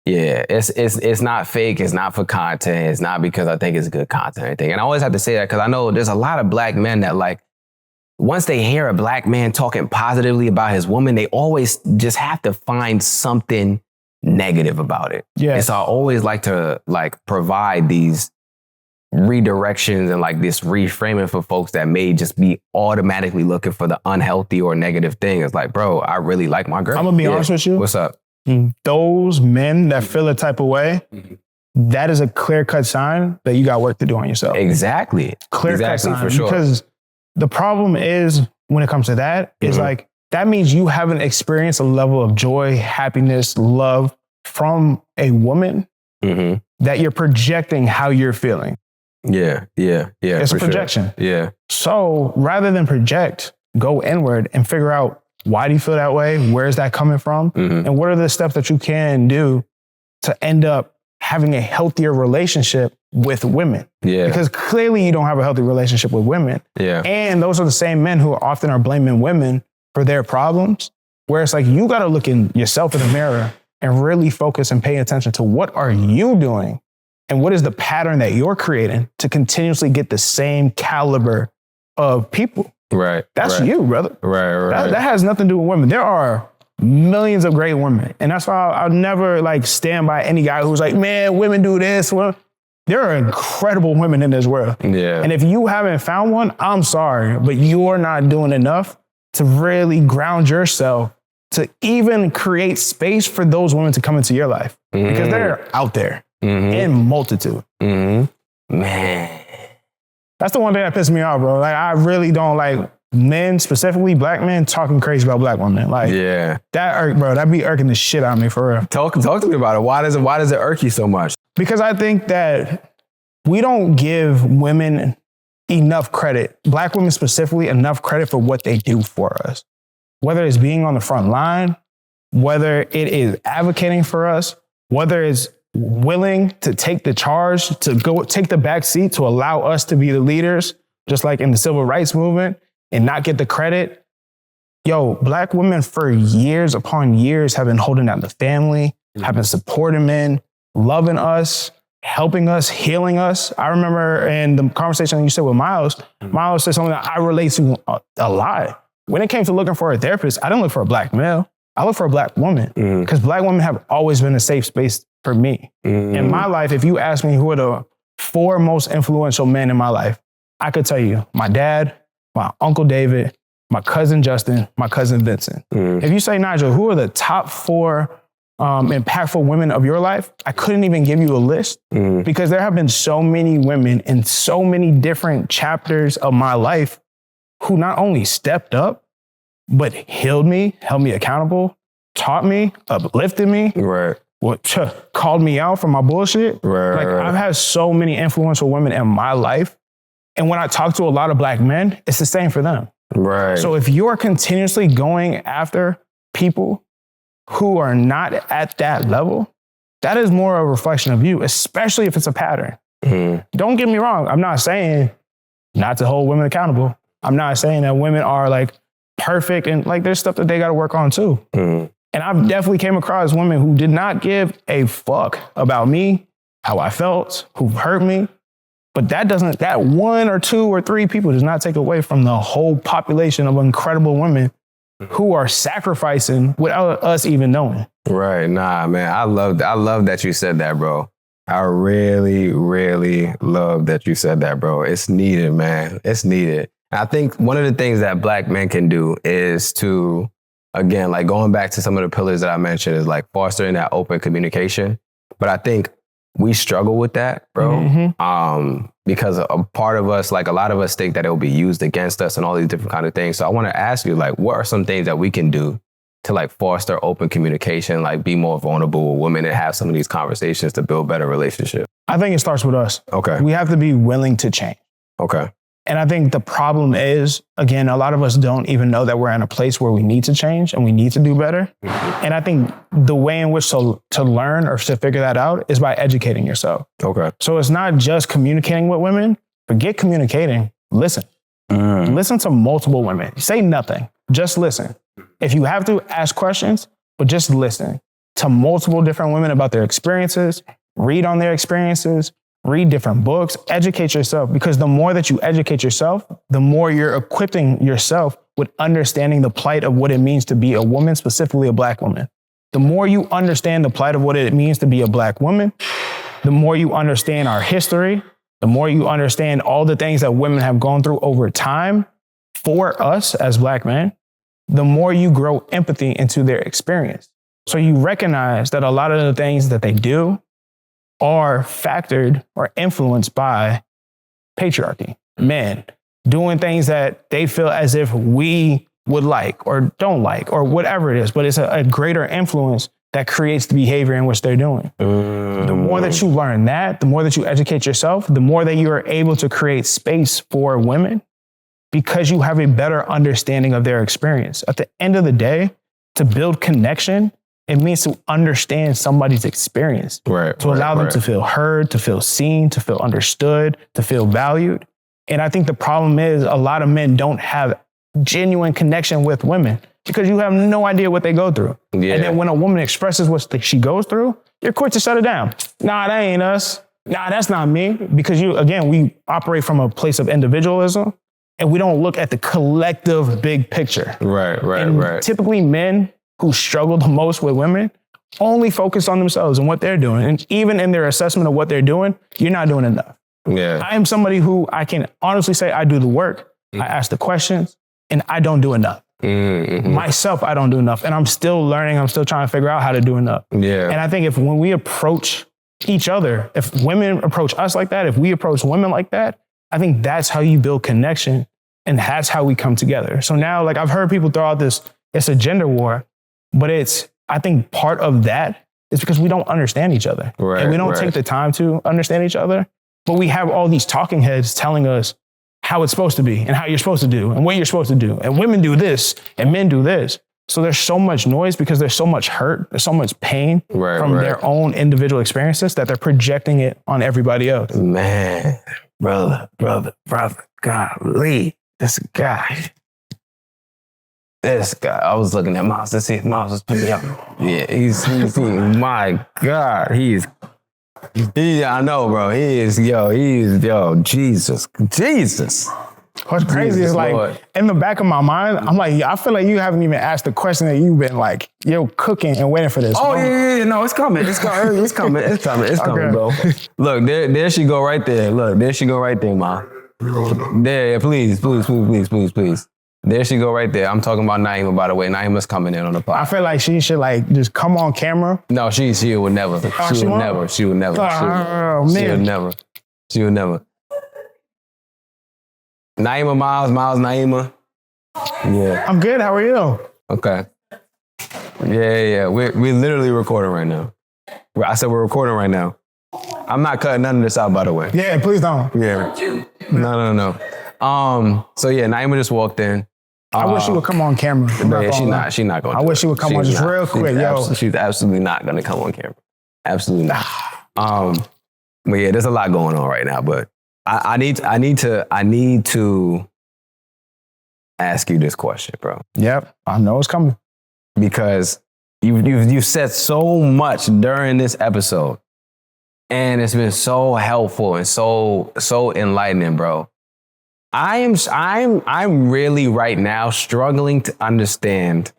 yeah, it's not fake. It's not for content. It's not because I think it's good content or anything. And I always have to say that because I know there's a lot of Black men that like, once they hear a Black man talking positively about his woman, they always just have to find something negative about it. Yeah. And so I always like to like provide these redirections and like this reframing for folks that may just be automatically looking for the unhealthy or negative thing. It's like, bro, I really like my girl. I'm gonna be honest with you. What's up? Those men that feel a type of way, that is a clear-cut sign that you got work to do on yourself. Exactly. Clear-cut sign. For sure. Because the problem is when it comes to that is like, that means you haven't experienced a level of joy, happiness, love from a woman that you're projecting how you're feeling. Yeah. It's a projection. Sure. Yeah. So rather than project, go inward and figure out, why do you feel that way? Where is that coming from? And what are the steps that you can do to end up having a healthier relationship with women? Yeah. Because clearly you don't have a healthy relationship with women. Yeah. And those are the same men who often are blaming women for their problems, where it's like, you got to look in yourself in the mirror and really focus and pay attention to what are you doing and what is the pattern that you're creating to continuously get the same caliber of people. Right. That's you, brother. Right. That has nothing to do with women. There are millions of great women. And that's why I'll never like stand by any guy who's like, man, women do this. Well, there are incredible women in this world. Yeah. And if you haven't found one, I'm sorry, but you're not doing enough to really ground yourself to even create space for those women to come into your life. Because they're out there in multitude. Man. That's the one thing that pisses me off, bro. Like, I really don't like men, specifically black men, talking crazy about black women. Like, that be irking the shit out of me, for real. Talk to me about it. Why does it irk you so much? Because I think that we don't give women enough credit, black women specifically, enough credit for what they do for us. Whether it's being on the front line, whether it is advocating for us, whether it's willing to take the charge, to go take the back seat, to allow us to be the leaders, just like in the civil rights movement, and not get the credit. Yo, black women for years upon years have been holding down the family, have been supporting men, loving us, helping us, healing us. I remember in the conversation you said with Miles, Miles said something that I relate to a lot. When it came to looking for a therapist, I didn't look for a black male. I look for a black woman, because black women have always been a safe space for me. In my life, if you ask me who are the 4 most influential men in my life, I could tell you my dad, my Uncle David, my cousin Justin, my cousin Vincent. If you say, Nigel, who are the top 4 impactful women of your life, I couldn't even give you a list, because there have been so many women in so many different chapters of my life who not only stepped up, but healed me, held me accountable, taught me, uplifted me, called me out for my bullshit. I've had so many influential women in my life. And when I talk to a lot of black men, it's the same for them. So if you're continuously going after people who are not at that level, that is more a reflection of you, especially if it's a pattern. Don't get me wrong. I'm not saying not to hold women accountable. I'm not saying that women are like perfect, and like there's stuff that they got to work on too. And I've definitely came across women who did not give a fuck about me, how I felt, who hurt me. But that 1 or 2 or 3 people does not take away from the whole population of incredible women who are sacrificing without us even knowing. Nah, man. I love that you said that, bro. I really, really love that you said that, bro. It's needed, man. It's needed. I think one of the things that black men can do is to, again, like going back to some of the pillars that I mentioned, is like fostering that open communication. But I think we struggle with that, bro. Because a part of us, like a lot of us think that it will be used against us and all these different kind of things. So I want to ask you, like, what are some things that we can do to like foster open communication, like be more vulnerable with women and have some of these conversations to build better relationships? I think it starts with us. Okay. We have to be willing to change. Okay. And I think the problem is, again, a lot of us don't even know that we're in a place where we need to change and we need to do better. And I think the way in which to learn or to figure that out is by educating yourself. Okay. So it's not just communicating with women. Forget communicating. Listen. Listen to multiple women. Say nothing. Just listen. If you have to, ask questions, but just listen to multiple different women about their experiences, read on their experiences, read different books, educate yourself, because the more that you educate yourself, the more you're equipping yourself with understanding the plight of what it means to be a woman, specifically a black woman. The more you understand the plight of what it means to be a black woman, the more you understand our history, the more you understand all the things that women have gone through over time for us as black men, the more you grow empathy into their experience. So you recognize that a lot of the things that they do are factored or influenced by patriarchy, men doing things that they feel as if we would like or don't like or whatever it is, but it's a greater influence that creates the behavior in which they're doing. The more that you learn that, the more that you educate yourself, the more that you are able to create space for women because you have a better understanding of their experience. At the end of the day, to build connection, it means to understand somebody's experience, to allow them to feel heard, to feel seen, to feel understood, to feel valued. And I think the problem is a lot of men don't have genuine connection with women because you have no idea what they go through. Yeah. And then when a woman expresses what she goes through, you're quick to shut it down. Nah, that ain't us. Nah, that's not me. Because we operate from a place of individualism and we don't look at the collective big picture. Right. Typically men who struggle the most with women only focus on themselves and what they're doing. And even in their assessment of what they're doing, you're not doing enough. Yeah. I am somebody who I can honestly say I do the work. I ask the questions and I don't do enough. Myself, I don't do enough. And I'm still learning. I'm still trying to figure out how to do enough. Yeah. And I think when we approach each other, if women approach us like that, if we approach women like that, I think that's how you build connection and that's how we come together. So now, like I've heard people throw out this, it's a gender war, but I think part of that is because we don't understand each other. And we don't take the time to understand each other. But we have all these talking heads telling us how it's supposed to be and how you're supposed to do and what you're supposed to do. And women do this and men do this. So there's so much noise because there's so much hurt, there's so much pain from their own individual experiences that they're projecting it on everybody else. Man, brother, golly, this guy. I was looking at Miles to see if Miles was picking up. Yeah, he's my God, I know, bro. Jesus. What's crazy is like, Lord. In the back of my mind, I'm like, I feel like you haven't even asked the question that you've been like, cooking and waiting for this. Oh, yeah, no, it's coming. It's coming, bro. Look, there she go right there. Look, there she go right there, Ma. There, please. There she go right there. I'm talking about Naima, by the way. Naima's coming in on the pod. I feel like she should like just come on camera. No, she would never. She would never. She would never. Naima, Miles, Naima. Yeah. I'm good. How are you? Okay. Yeah. We're literally recording right now. I said we're recording right now. I'm not cutting none of this out, by the way. Yeah, please don't. Yeah. No. So yeah, Naima just walked in. I wish she would come on camera. Yeah, she's not going to. I wish she would come on just real quick, She's absolutely not going to come on camera. Absolutely not. But yeah, there's a lot going on right now. But I need to ask you this question, bro. Yep, I know it's coming because you said so much during this episode, and it's been so helpful and so enlightening, bro. I'm really right now struggling to understand.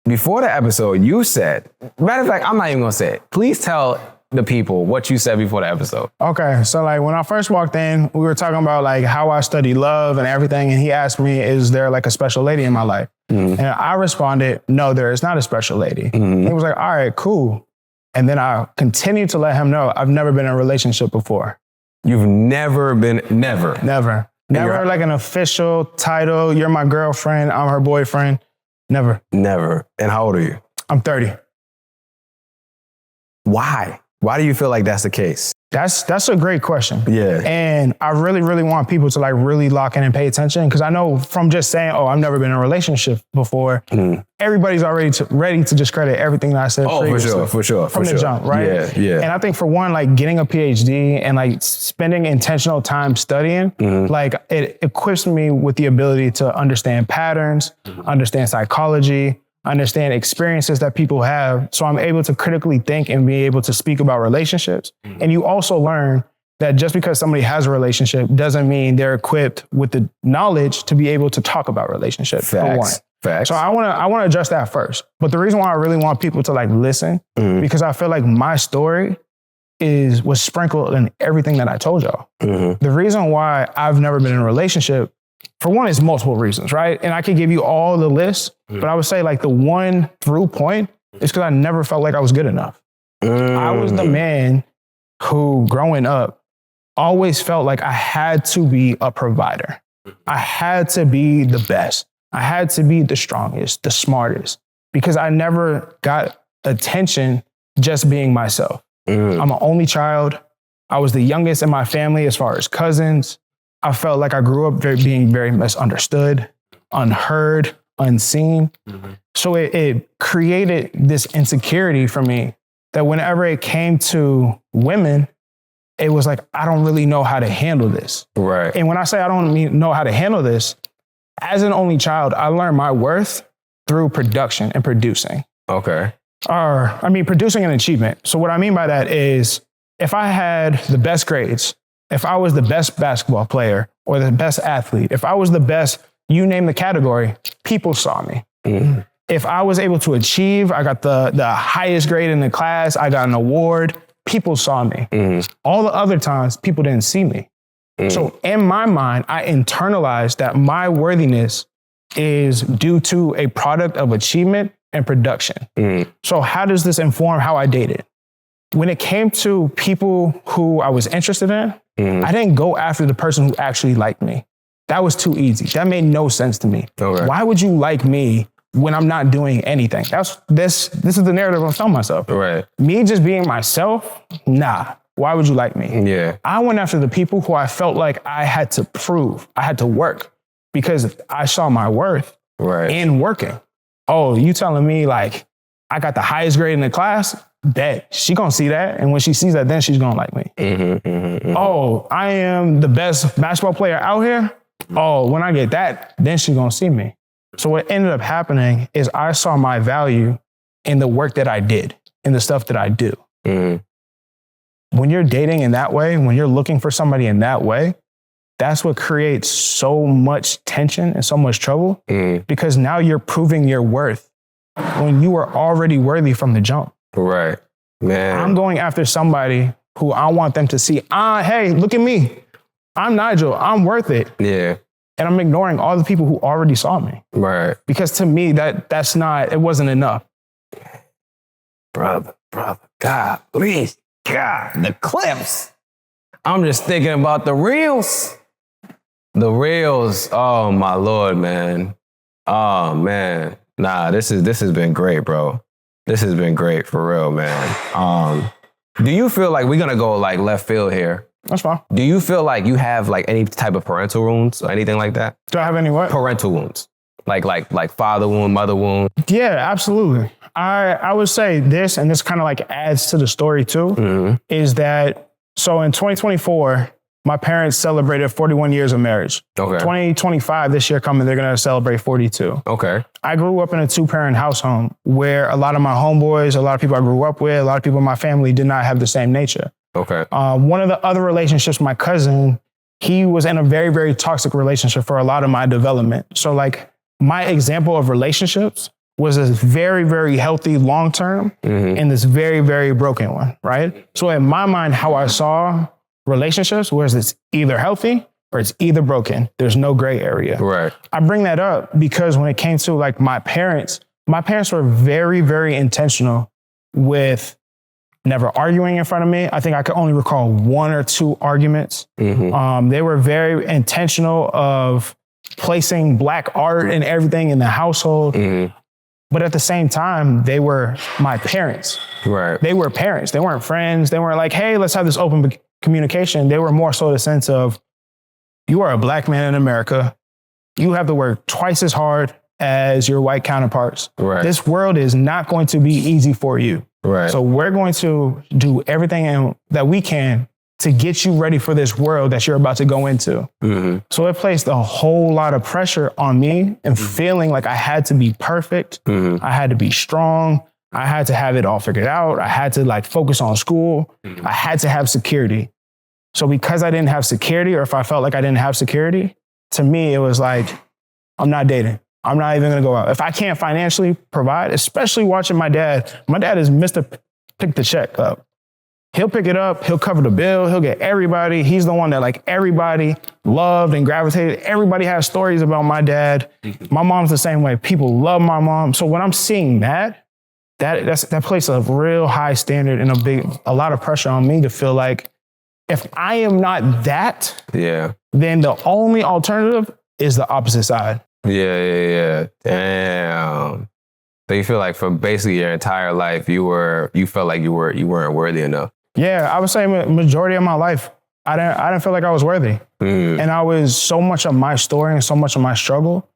Before the episode, you said, matter of fact, I'm not even gonna say it. Please tell the people what you said before the episode. Okay, so like when I first walked in, we were talking about like how I study love and everything, and he asked me, is there like a special lady in my life? And I responded, no, there is not a special lady. He was like, all right, cool. And then I continued to let him know I've never been in a relationship before. You've never been, never like an official title. You're my girlfriend. I'm her boyfriend. Never. And how old are you? I'm 30. Why? Why do you feel like that's the case? That's a great question. Yeah. And I really, really want people to like really lock in and pay attention because I know from just saying, oh, I've never been in a relationship before, everybody's already ready to discredit everything that I said previously. For sure. From the jump, right? Yeah. And I think for one, like getting a PhD and like spending intentional time studying, like it equips me with the ability to understand patterns, understand psychology, understand experiences that people have. So I'm able to critically think and be able to speak about relationships. And you also learn that just because somebody has a relationship doesn't mean they're equipped with the knowledge to be able to talk about relationships. Facts. So I want to address that first. But the reason why I really want people to like listen, because I feel like my story was sprinkled in everything that I told y'all. The reason why I've never been in a relationship, for one, is multiple reasons, right? And I could give you all the list, but I would say like the one through point is because I never felt like I was good enough. I was the man who, growing up, always felt like I had to be a provider. I had to be the best. I had to be the strongest, the smartest, because I never got attention just being myself. I'm an only child. I was the youngest in my family as far as cousins. I felt like I grew up being very misunderstood, unheard, unseen. So it created this insecurity for me that whenever it came to women, it was like, I don't really know how to handle this. Right. And when I say I don't know how to handle this, as an only child, I learned my worth through production and producing. Okay. Producing an achievement. So what I mean by that is if I had the best grades, if I was the best basketball player or the best athlete, if I was the best, you name the category, people saw me. If I was able to achieve, I got the highest grade in the class, I got an award, people saw me. All the other times, people didn't see me. So in my mind, I internalized that my worthiness is due to a product of achievement and production. So how does this inform how I dated? When it came to people who I was interested in, I didn't go after the person who actually liked me. That was too easy. That made no sense to me. Okay. Why would you like me when I'm not doing anything? This is the narrative I'm telling myself. Right. Me just being myself, nah. Why would you like me? Yeah. I went after the people who I felt like I had to prove, I had to work, because I saw my worth in working. Oh, you telling me like I got the highest grade in the class? Bet she gonna see that, and when she sees that, then she's gonna like me. Oh, I am the best basketball player out here. Oh, when I get that, then she's gonna see me. So what ended up happening is I saw my value in the work that I did, in the stuff that I do. When you're dating in that way, when you're looking for somebody in that way, that's what creates so much tension and so much trouble, because now you're proving your worth when you were already worthy from the jump. Right. Man. I'm going after somebody who I want them to see, hey, look at me. I'm Nigel. I'm worth it. Yeah. And I'm ignoring all the people who already saw me. Right. Because to me, that's not, it wasn't enough. Brother, God, please, God, the clips. I'm just thinking about the reels. The reels, oh my Lord, man. Oh man. Nah, this has been great, bro. This has been great for real, man. Do you feel like we're gonna go like left field here? That's fine. Do you feel like you have like any type of parental wounds or anything like that? Do I have any what? Parental wounds. Like father wound, mother wound. Yeah, absolutely. I would say this, and this kind of like adds to the story too, is that, so in 2024, my parents celebrated 41 years of marriage. Okay. 2025, this year coming, they're going to celebrate 42. Okay. I grew up in a 2-parent household where a lot of my homeboys, a lot of people I grew up with, a lot of people in my family did not have the same nature. Okay. One of the other relationships, my cousin, he was in a very, very toxic relationship for a lot of my development. So like my example of relationships was a very, very healthy long-term and this very, very broken one, right? So in my mind, how I saw relationships was it's either healthy or it's either broken. There's no gray area. Right. I bring that up because when it came to like my parents were very, very intentional with never arguing in front of me. I think I could only recall 1 or 2 arguments. They were very intentional of placing Black art and everything in the household. But at the same time, they were my parents. Right. They were parents. They weren't friends. They weren't like, hey, let's have this open communication. They were more so the sense of, you are a Black man in America. You have to work twice as hard as your white counterparts. Right. This world is not going to be easy for you. Right. So we're going to do everything that we can to get you ready for this world that you're about to go into. So it placed a whole lot of pressure on me and feeling like I had to be perfect. I had to be strong. I had to have it all figured out. I had to like focus on school. I had to have security. So because I didn't have security, or if I felt like I didn't have security, to me, it was like, I'm not dating. I'm not even gonna go out. If I can't financially provide, especially watching my dad is Mr. Pick the check up. He'll pick it up, he'll cover the bill, he'll get everybody. He's the one that like everybody loved and gravitated. Everybody has stories about my dad. My mom's the same way. People love my mom. So when I'm seeing that places a real high standard and a lot of pressure on me to feel like If I am not that, Yeah. then the only alternative is the opposite side. Yeah. Damn. So you feel like for basically your entire life, you felt like you weren't worthy enough. Yeah, I would say majority of my life, I didn't feel like I was worthy. And I was, so much of my story and so much of my struggle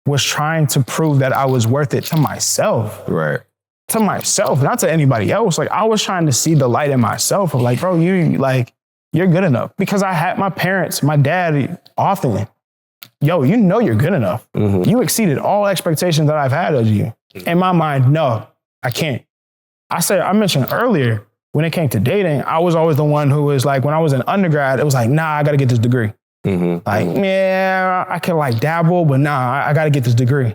was trying to prove that I was worth it to myself. Right. To myself, not to anybody else. Like, I was trying to see the light in myself of like, bro, you're good enough. Because I had my parents, my dad often, yo, you know you're good enough. You exceeded all expectations that I've had of you. In my mind, no, I can't. I mentioned earlier, when it came to dating, I was always the one who was like, when I was in undergrad, it was like, nah, I gotta get this degree. Yeah, I can like dabble, but nah, I gotta get this degree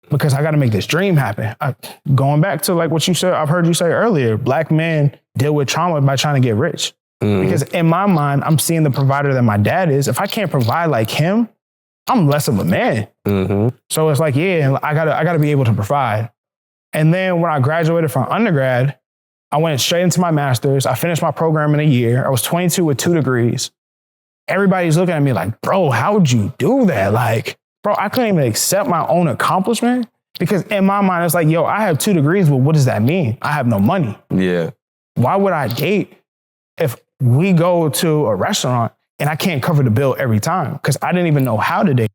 because I gotta make this dream happen. Going back to like what you said, I've heard you say earlier, Black men deal with trauma by trying to get rich. Because in my mind, I'm seeing the provider that my dad is. If I can't provide like him, I'm less of a man. So it's like, yeah, I gotta be able to provide. And then when I graduated from undergrad, I went straight into my master's. I finished my program in a year. I was 22 with 2 degrees. Everybody's looking at me like, bro, how would you do that? Like, bro, I couldn't even accept my own accomplishment because in my mind, it's like, yo, I have 2 degrees, but what does that mean? I have no money. Yeah. Why would I date if we go to a restaurant and I can't cover the bill every time? Because I didn't even know how to date.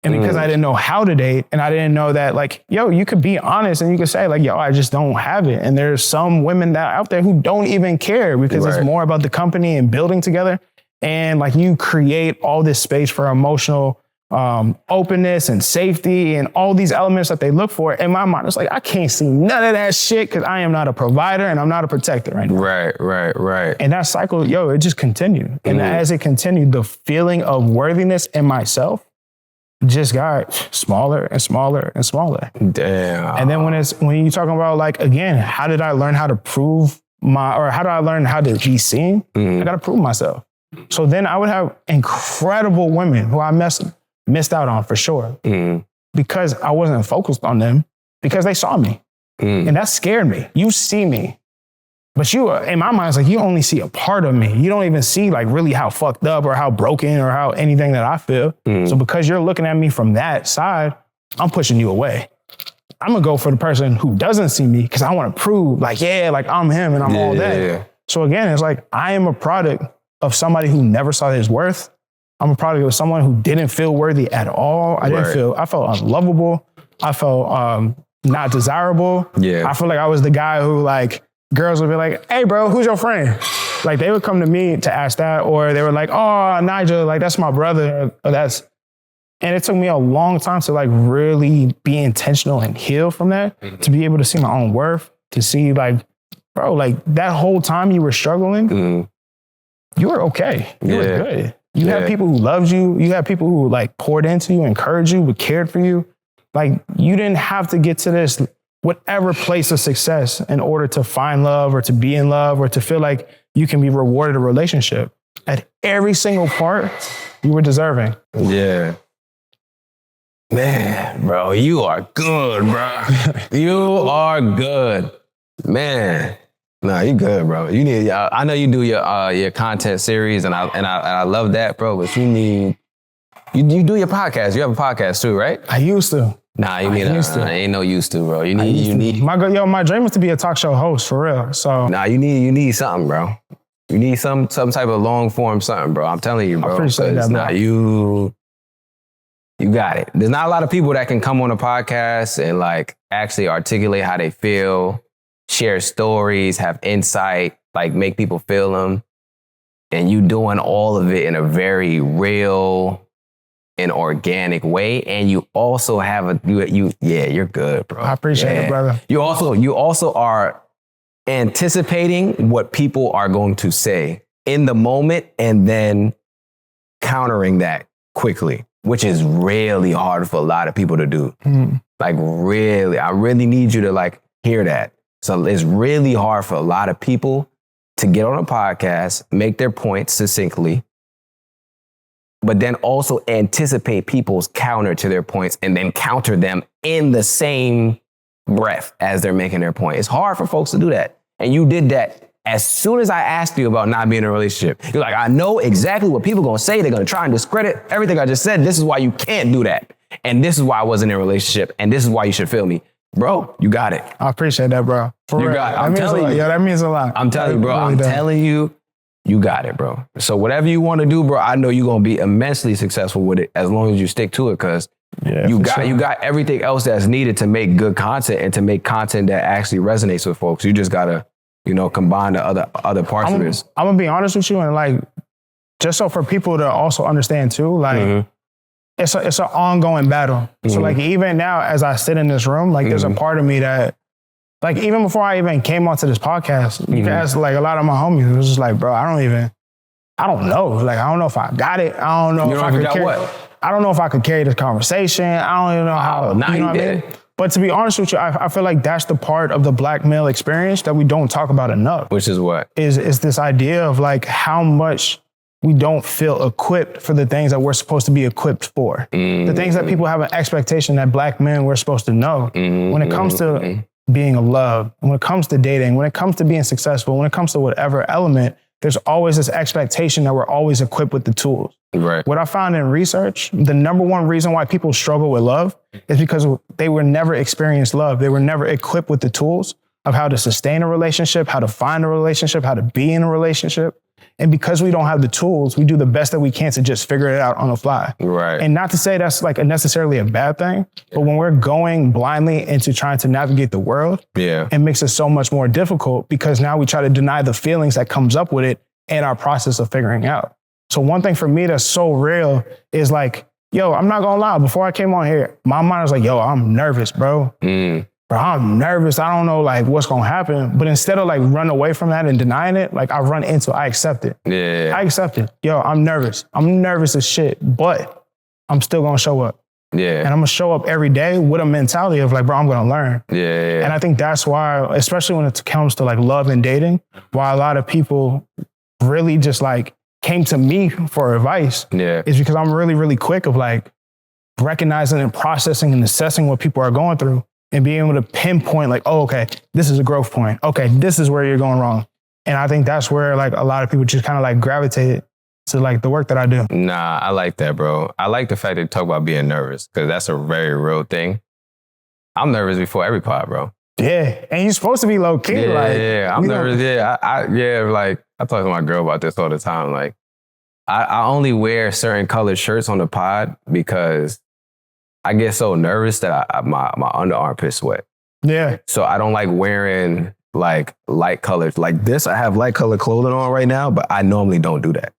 And because I didn't know how to date and I didn't know that like, yo, you could be honest and you could say like, yo, I just don't have it. And there's some women that out there who don't even care because it's more about the company and building together. And like you create all this space for emotional openness and safety and all these elements that they look for. In my mind, it's like, I can't see none of that shit because I am not a provider and I'm not a protector right now. Right. And that cycle, yo, it just continued. And as it continued, the feeling of worthiness in myself just got smaller and smaller and smaller. Damn. And then when you're talking about like, again, how did I learn how to how do I learn how to be seen? I got to prove myself. So then I would have incredible women who I missed out on for sure because I wasn't focused on them because they saw me. And that scared me. You see me. But you, in my mind, it's like you only see a part of me. You don't even see like really how fucked up or how broken or how anything that I feel. So because you're looking at me from that side, I'm pushing you away. I'm gonna go for the person who doesn't see me because I want to prove like, yeah, like I'm him and I'm all that. Yeah. So again, it's like I am a product of somebody who never saw his worth. I'm a product of someone who didn't feel worthy at all. I felt unlovable. I felt not desirable. Yeah. I feel like I was the guy who like, girls would be like, hey bro, who's your friend? Like they would come to me to ask that, or they were like, oh, Nigel, like that's my brother. And it took me a long time to like really be intentional and heal from that, to be able to see my own worth, to see like, bro, like that whole time you were struggling, you were okay. You were good. You had people who loved you. You had people who like poured into you, encouraged you, cared for you. Like you didn't have to get to this whatever place of success in order to find love or to be in love or to feel like you can be rewarded a relationship. At every single part, you were deserving. Yeah. Man, bro, you are good, bro. You are good. Man. Nah, you good, bro. You need. I know you do your content series, and I love that, bro. But you need. You do your podcast. You have a podcast too, right? I used to. Nah, you need. Ain't no used to, bro. You need. My dream is to be a talk show host for real. So. Nah, you need something, bro. You need some type of long form something, bro. I'm telling you, bro. I appreciate that, bro. Nah, you got it. There's not a lot of people that can come on a podcast and like actually articulate how they feel, share stories, have insight, like make people feel them. And you doing all of it in a very real and organic way. And you also have you're good, bro. I appreciate it, brother. You also are anticipating what people are going to say in the moment and then countering that quickly, which is really hard for a lot of people to do. Like really, I really need you to like hear that. So it's really hard for a lot of people to get on a podcast, make their points succinctly, but then also anticipate people's counter to their points and then counter them in the same breath as they're making their point. It's hard for folks to do that. And you did that as soon as I asked you about not being in a relationship, you're like, I know exactly what people gonna say. They're gonna try and discredit everything I just said. This is why you can't do that. And this is why I wasn't in a relationship. And this is why you should feel me. Bro, you got it. I appreciate that, bro. For You real. got it. That I'm means a telling lot. you. Yeah, that means a lot. I'm telling you, bro. It really I'm does. telling you, you got it, bro. So whatever you want to do, bro, I know you're gonna be immensely successful with it as long as you stick to it, because you got everything else that's needed to make good content and to make content that actually resonates with folks. You just gotta, combine the other parts of this. I'm gonna be honest with you, and like, just so for people to also understand too, like, it's an ongoing battle. So like, even now, as I sit in this room, like, there's a part of me that, like, even before I even came onto this podcast, you can ask like a lot of my homies, it was just like, bro, I don't know. Like, I don't know if I got it. I don't know if I could carry what? I don't know if I could carry this conversation. I don't even know how. Now you did. I mean? But to be honest with you, I feel like that's the part of the black male experience that we don't talk about enough. Which is what? Is this idea of like how much we don't feel equipped for the things that we're supposed to be equipped for. The things that people have an expectation that black men we're supposed to know. When it comes to being in love, when it comes to dating, when it comes to being successful, when it comes to whatever element, there's always this expectation that we're always equipped with the tools. Right. What I found in research, the number one reason why people struggle with love is because they were never experienced love. They were never equipped with the tools of how to sustain a relationship, how to find a relationship, how to be in a relationship. And because we don't have the tools, we do the best that we can to just figure it out on the fly. Right. And not to say that's like necessarily a bad thing, but when we're going blindly into trying to navigate the world, it makes it so much more difficult because now we try to deny the feelings that comes up with it in our process of figuring out. So one thing for me that's so real is like, yo, I'm not gonna lie, before I came on here, my mind was like, yo, I'm nervous, bro. Bro, I'm nervous. I don't know like what's gonna happen. But instead of like run away from that and denying it, like I run into it, I accept it. I accept it. Yo, I'm nervous. I'm nervous as shit, but I'm still gonna show up. And I'm gonna show up every day with a mentality of like, bro, I'm gonna learn. And I think that's why, especially when it comes to like love and dating, why a lot of people really just like came to me for advice is because I'm really, really quick of like recognizing and processing and assessing what people are going through. And being able to pinpoint like, oh, okay, this is a growth point. Okay, this is where you're going wrong. And I think that's where like a lot of people just kind of like gravitated to like the work that I do. Nah, I like that, bro. I like the fact that you talk about being nervous because that's a very real thing. I'm nervous before every pod, bro. Yeah, and you're supposed to be low key. I'm nervous. Like I talk to my girl about this all the time. Like I only wear certain colored shirts on the pod because I get so nervous that my under armpit sweat. So I don't like wearing like light colors. Like this, I have light colored clothing on right now, but I normally don't do that.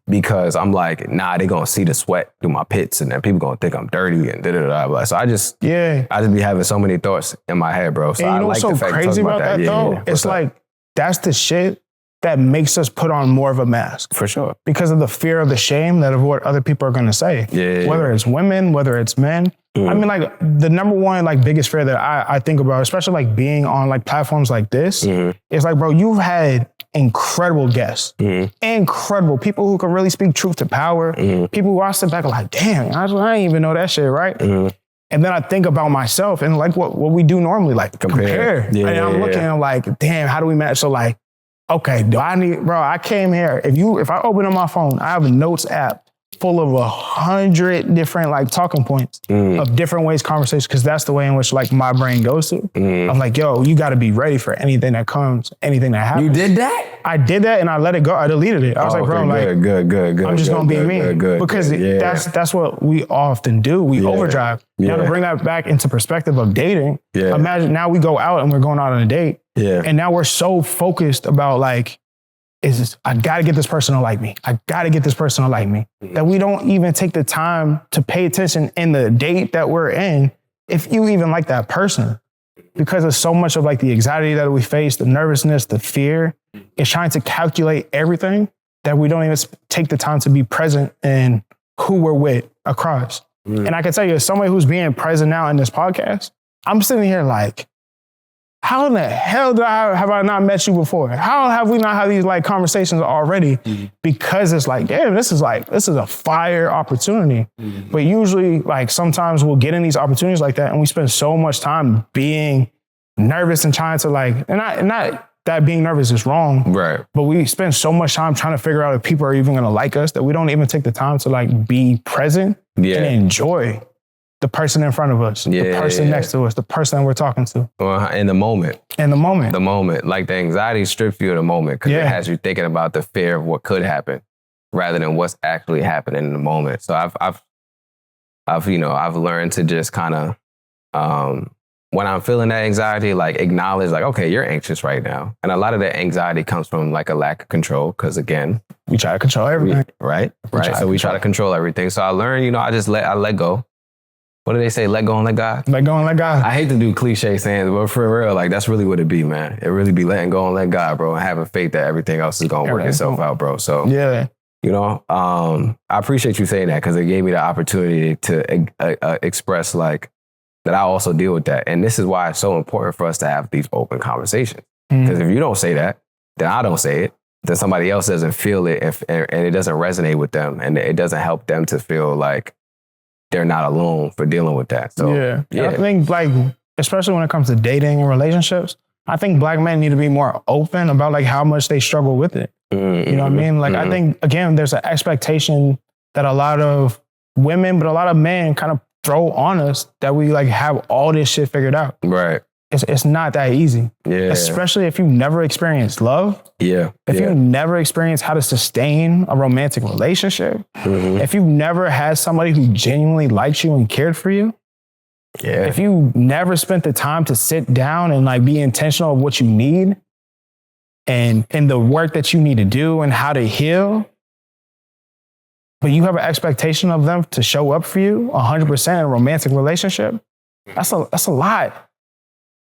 Because I'm like, nah, they gonna see the sweat through my pits and then people gonna think I'm dirty and da-da-da-da. So I just be having so many thoughts in my head, bro. So and I you know like what's the so fact crazy talk about that though? It's like, that's the shit that makes us put on more of a mask. For sure. Because of the fear of the shame that of what other people are gonna say. Whether it's women, whether it's men. I mean, like the number one, like biggest fear that I think about, especially like being on like platforms like this, is like, bro, you've had incredible guests, incredible people who can really speak truth to power, people who I sit back and like, damn, I didn't even know that shit, right? And then I think about myself and like what we do normally, like compare. And I'm looking and I'm like, damn, how do we match? So like, okay, I came here. If I open up my phone, I have a notes app full of 100 different like talking points of different ways conversations, because that's the way in which like my brain goes to. I'm like, yo, you got to be ready for anything that comes, anything that happens. You did that? I did that and I let it go. I deleted it. I was like, bro, good. I'm just gonna be me. Because that's what we often do. We overdrive. Now to bring that back into perspective of dating, imagine now we go out and we're going out on a date. And now we're so focused about like, I gotta get this person to like me. I gotta get this person to like me. That we don't even take the time to pay attention in the date that we're in, if you even like that person. Because of so much of like the anxiety that we face, the nervousness, the fear, it's trying to calculate everything that we don't even take the time to be present in who we're with across. And I can tell you, as somebody who's being present now in this podcast, I'm sitting here like, how in the hell have I not met you before? How have we not had these like conversations already? Because it's like, damn, this is a fire opportunity. But usually like sometimes we'll get in these opportunities like that and we spend so much time being nervous and trying to like, and not that being nervous is wrong. Right. But we spend so much time trying to figure out if people are even going to like us that we don't even take the time to like be present and enjoy the person in front of us, the person next to us, the person that we're talking to. In the moment. In the moment. The moment. Like the anxiety strips you of the moment because it has you thinking about the fear of what could happen rather than what's actually happening in the moment. So I've learned to just kind of, when I'm feeling that anxiety, like acknowledge like, okay, you're anxious right now. And a lot of that anxiety comes from like a lack of control. Cause again, we try to control everything. Right. So we try to control everything. So I learned, I let go. What do they say? Let go and let God? Let go and let God. I hate to do cliche sayings, but for real, like that's really what it be, man. It really be letting go and let God, bro, and having faith that everything else is going to work itself out, bro. So, I appreciate you saying that because it gave me the opportunity to express like that I also deal with that. And this is why it's so important for us to have these open conversations. Because if you don't say that, then I don't say it. Then somebody else doesn't feel it and it doesn't resonate with them and it doesn't help them to feel like they're not alone for dealing with that. So I think like, especially when it comes to dating and relationships, I think Black men need to be more open about like how much they struggle with it. You know what I mean? Like I think again, there's an expectation that a lot of women, but a lot of men kind of throw on us that we like have all this shit figured out. Right. It's not that easy. Yeah. Especially if you've never experienced love. Yeah. If you've never experienced how to sustain a romantic relationship. If you've never had somebody who genuinely liked you and cared for you. Yeah. If you never spent the time to sit down and like be intentional of what you need and the work that you need to do and how to heal, but you have an expectation of them to show up for you 100% in a romantic relationship, that's a lot.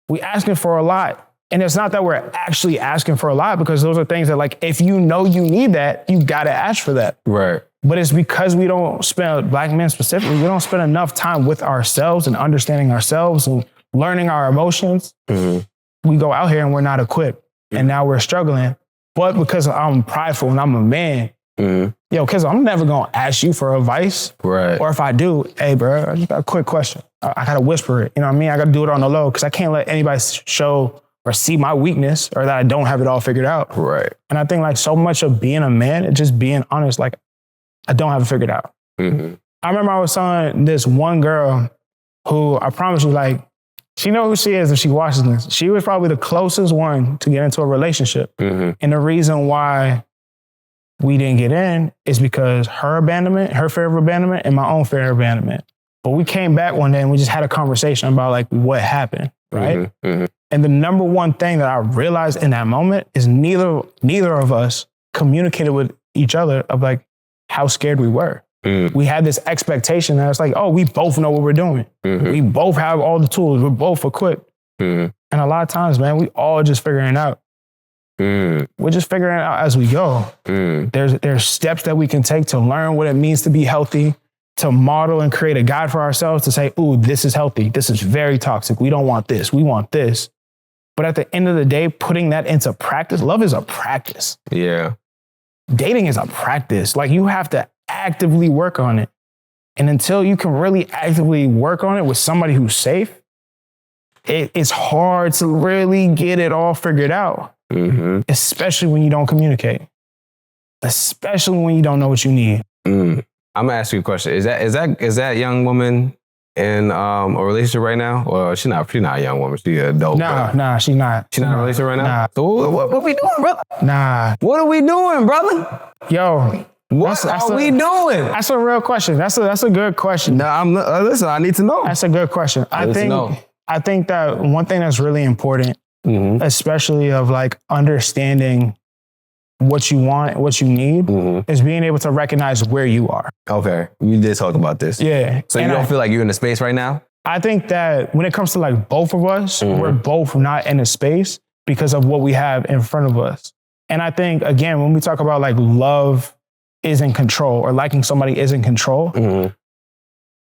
We asking for a lot. And it's not that we're actually asking for a lot because those are things that like, if you know you need that, you got to ask for that. Right. But it's because we don't spend, Black men specifically, we don't spend enough time with ourselves and understanding ourselves and learning our emotions. We go out here and we're not equipped. And now we're struggling. But because I'm prideful and I'm a man, because I'm never going to ask you for advice. Right. Or if I do, hey, bro, I just got a quick question. I got to whisper it. You know what I mean? I got to do it on the low because I can't let anybody show or see my weakness or that I don't have it all figured out. Right. And I think like so much of being a man is just being honest. Like, I don't have it figured out. I remember I was telling this one girl who I promise you, like, she knows who she is if she watches this. She was probably the closest one to get into a relationship. And the reason why we didn't get in is because her abandonment, her fear of abandonment, and my own fear of abandonment. But we came back one day and we just had a conversation about like what happened, right? And the number one thing that I realized in that moment is neither of us communicated with each other of like how scared we were. We had this expectation that it's like, oh, we both know what we're doing. We both have all the tools. We're both equipped. And a lot of times, man, we all just figuring it out. We're just figuring it out as we go. There's steps that we can take to learn what it means to be healthy, to model and create a guide for ourselves to say, ooh, this is healthy. This is very toxic. We don't want this. We want this. But at the end of the day, putting that into practice, love is a practice. Yeah. Dating is a practice. Like you have to actively work on it. And until you can really actively work on it with somebody who's safe, it's hard to really get it all figured out. Especially when you don't communicate. Especially when you don't know what you need. I'm gonna ask you a question. Is that young woman in a relationship right now? Or she's not a young woman, she's an adult. Nah, she's not. She's not in a relationship right now? Nah. So what we doing, brother? Nah. What are we doing, brother? Yo. What are we doing? That's a real question. That's a good question. No, listen, I need to know. That's a good question. I think that one thing that's really important, especially of like understanding what you want, what you need, is being able to recognize where you are. Okay. You did talk about this. Yeah. So you don't feel like you're in the space right now? I think that when it comes to like both of us, we're both not in a space because of what we have in front of us. And I think, again, when we talk about like love is in control or liking somebody is in control,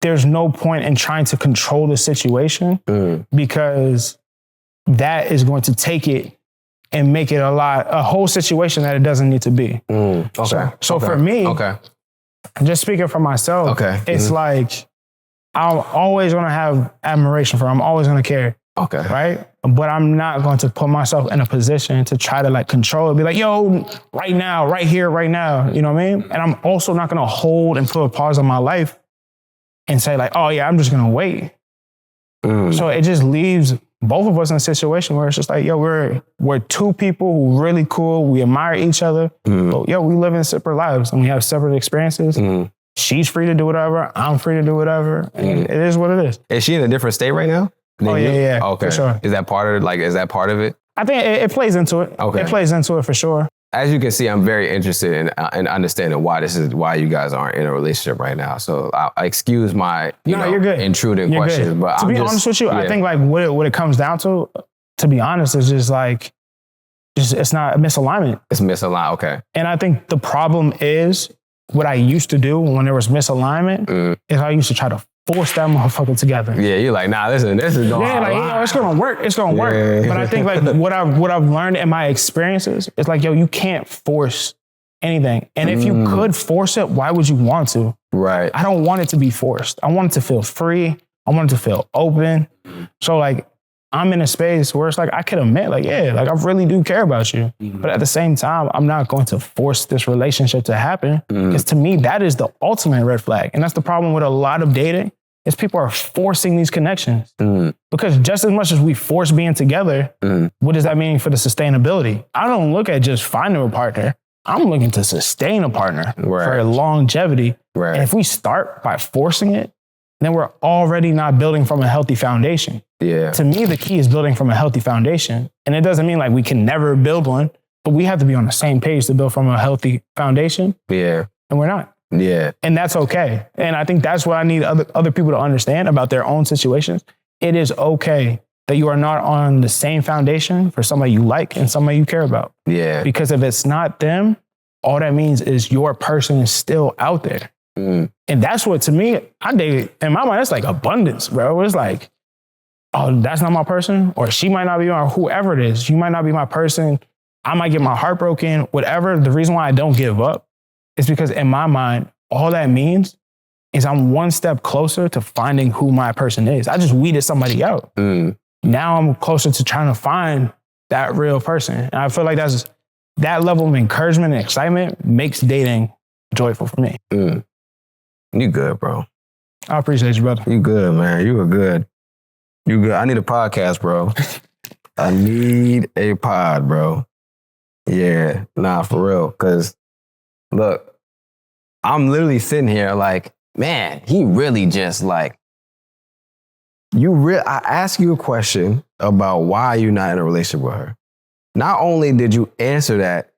there's no point in trying to control the situation because that is going to take it and make it a whole situation that it doesn't need to be. So for me, just speaking for myself, it's like, I'm always going to have admiration for her. I'm always going to care. Okay. Right? But I'm not going to put myself in a position to try to like control it, be like, yo, right now, right here, right now. You know what I mean? And I'm also not going to hold and put a pause on my life and say like, oh yeah, I'm just going to wait. So it just leaves both of us in a situation where it's just like, yo, we're two people who are really cool. We admire each other. But yo, we live in separate lives and we have separate experiences. She's free to do whatever. I'm free to do whatever. And it is what it is. Is she in a different state right now? Oh, yeah. Okay. For sure. Is that part of it? I think it plays into it. Okay. It plays into it for sure. As you can see, I'm very interested in understanding why you guys aren't in a relationship right now. So I excuse my you're good. intruding You're questions. good. But to be honest with you, I think like what it comes down to be honest, is just like, it's not a misalignment. It's misaligned. Okay. And I think the problem is what I used to do when there was misalignment is I used to try to force that motherfucker together. Yeah, you're like, nah, this is going it's gonna work. It's gonna work. But I think like what I've learned in my experiences is like, yo, you can't force anything. And if you could force it, why would you want to? Right. I don't want it to be forced. I want it to feel free. I want it to feel open. So like, I'm in a space where it's like, I can admit like, yeah, like I really do care about you. But at the same time, I'm not going to force this relationship to happen. Because to me, that is the ultimate red flag. And that's the problem with a lot of dating is people are forcing these connections. Because just as much as we force being together, what does that mean for the sustainability? I don't look at just finding a partner. I'm looking to sustain a partner for longevity. Right. And if we start by forcing it, then we're already not building from a healthy foundation. Yeah. To me, the key is building from a healthy foundation. And it doesn't mean like we can never build one, but we have to be on the same page to build from a healthy foundation. Yeah. And we're not. Yeah. And that's okay. And I think that's what I need other people to understand about their own situations. It is okay that you are not on the same foundation for somebody you like and somebody you care about. Yeah. Because if it's not them, all that means is your person is still out there. And that's what, to me, in my mind, it's like abundance, bro. It's like, oh, that's not my person, or she might not be my, whoever it is, you might not be my person. I might get my heart broken, whatever. The reason why I don't give up is because in my mind, all that means is I'm one step closer to finding who my person is. I just weeded somebody out. Now I'm closer to trying to find that real person. And I feel like that level of encouragement and excitement makes dating joyful for me. You good, bro. I appreciate you, brother. You good, man. You were good. You good. I need a podcast, bro. I need a pod, bro. Yeah, nah, for real. Cause look, I'm literally sitting here like, man, he really just like, I asked you a question about why you're not in a relationship with her. Not only did you answer that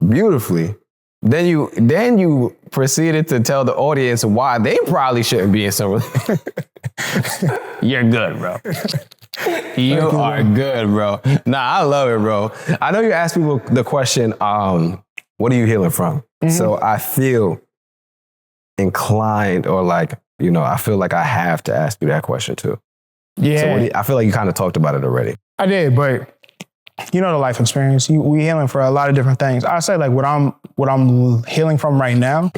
beautifully, then you proceeded to tell the audience why they probably shouldn't be in some relationship. You're good, bro. You are good, bro. Nah, I love it, bro. I know you ask people the question, what are you healing from? So I feel inclined, or like, I feel like I have to ask you that question too. Yeah. So I feel like you kind of talked about it already. I did, but the life experience, we healing for a lot of different things. I say like what I'm healing from right now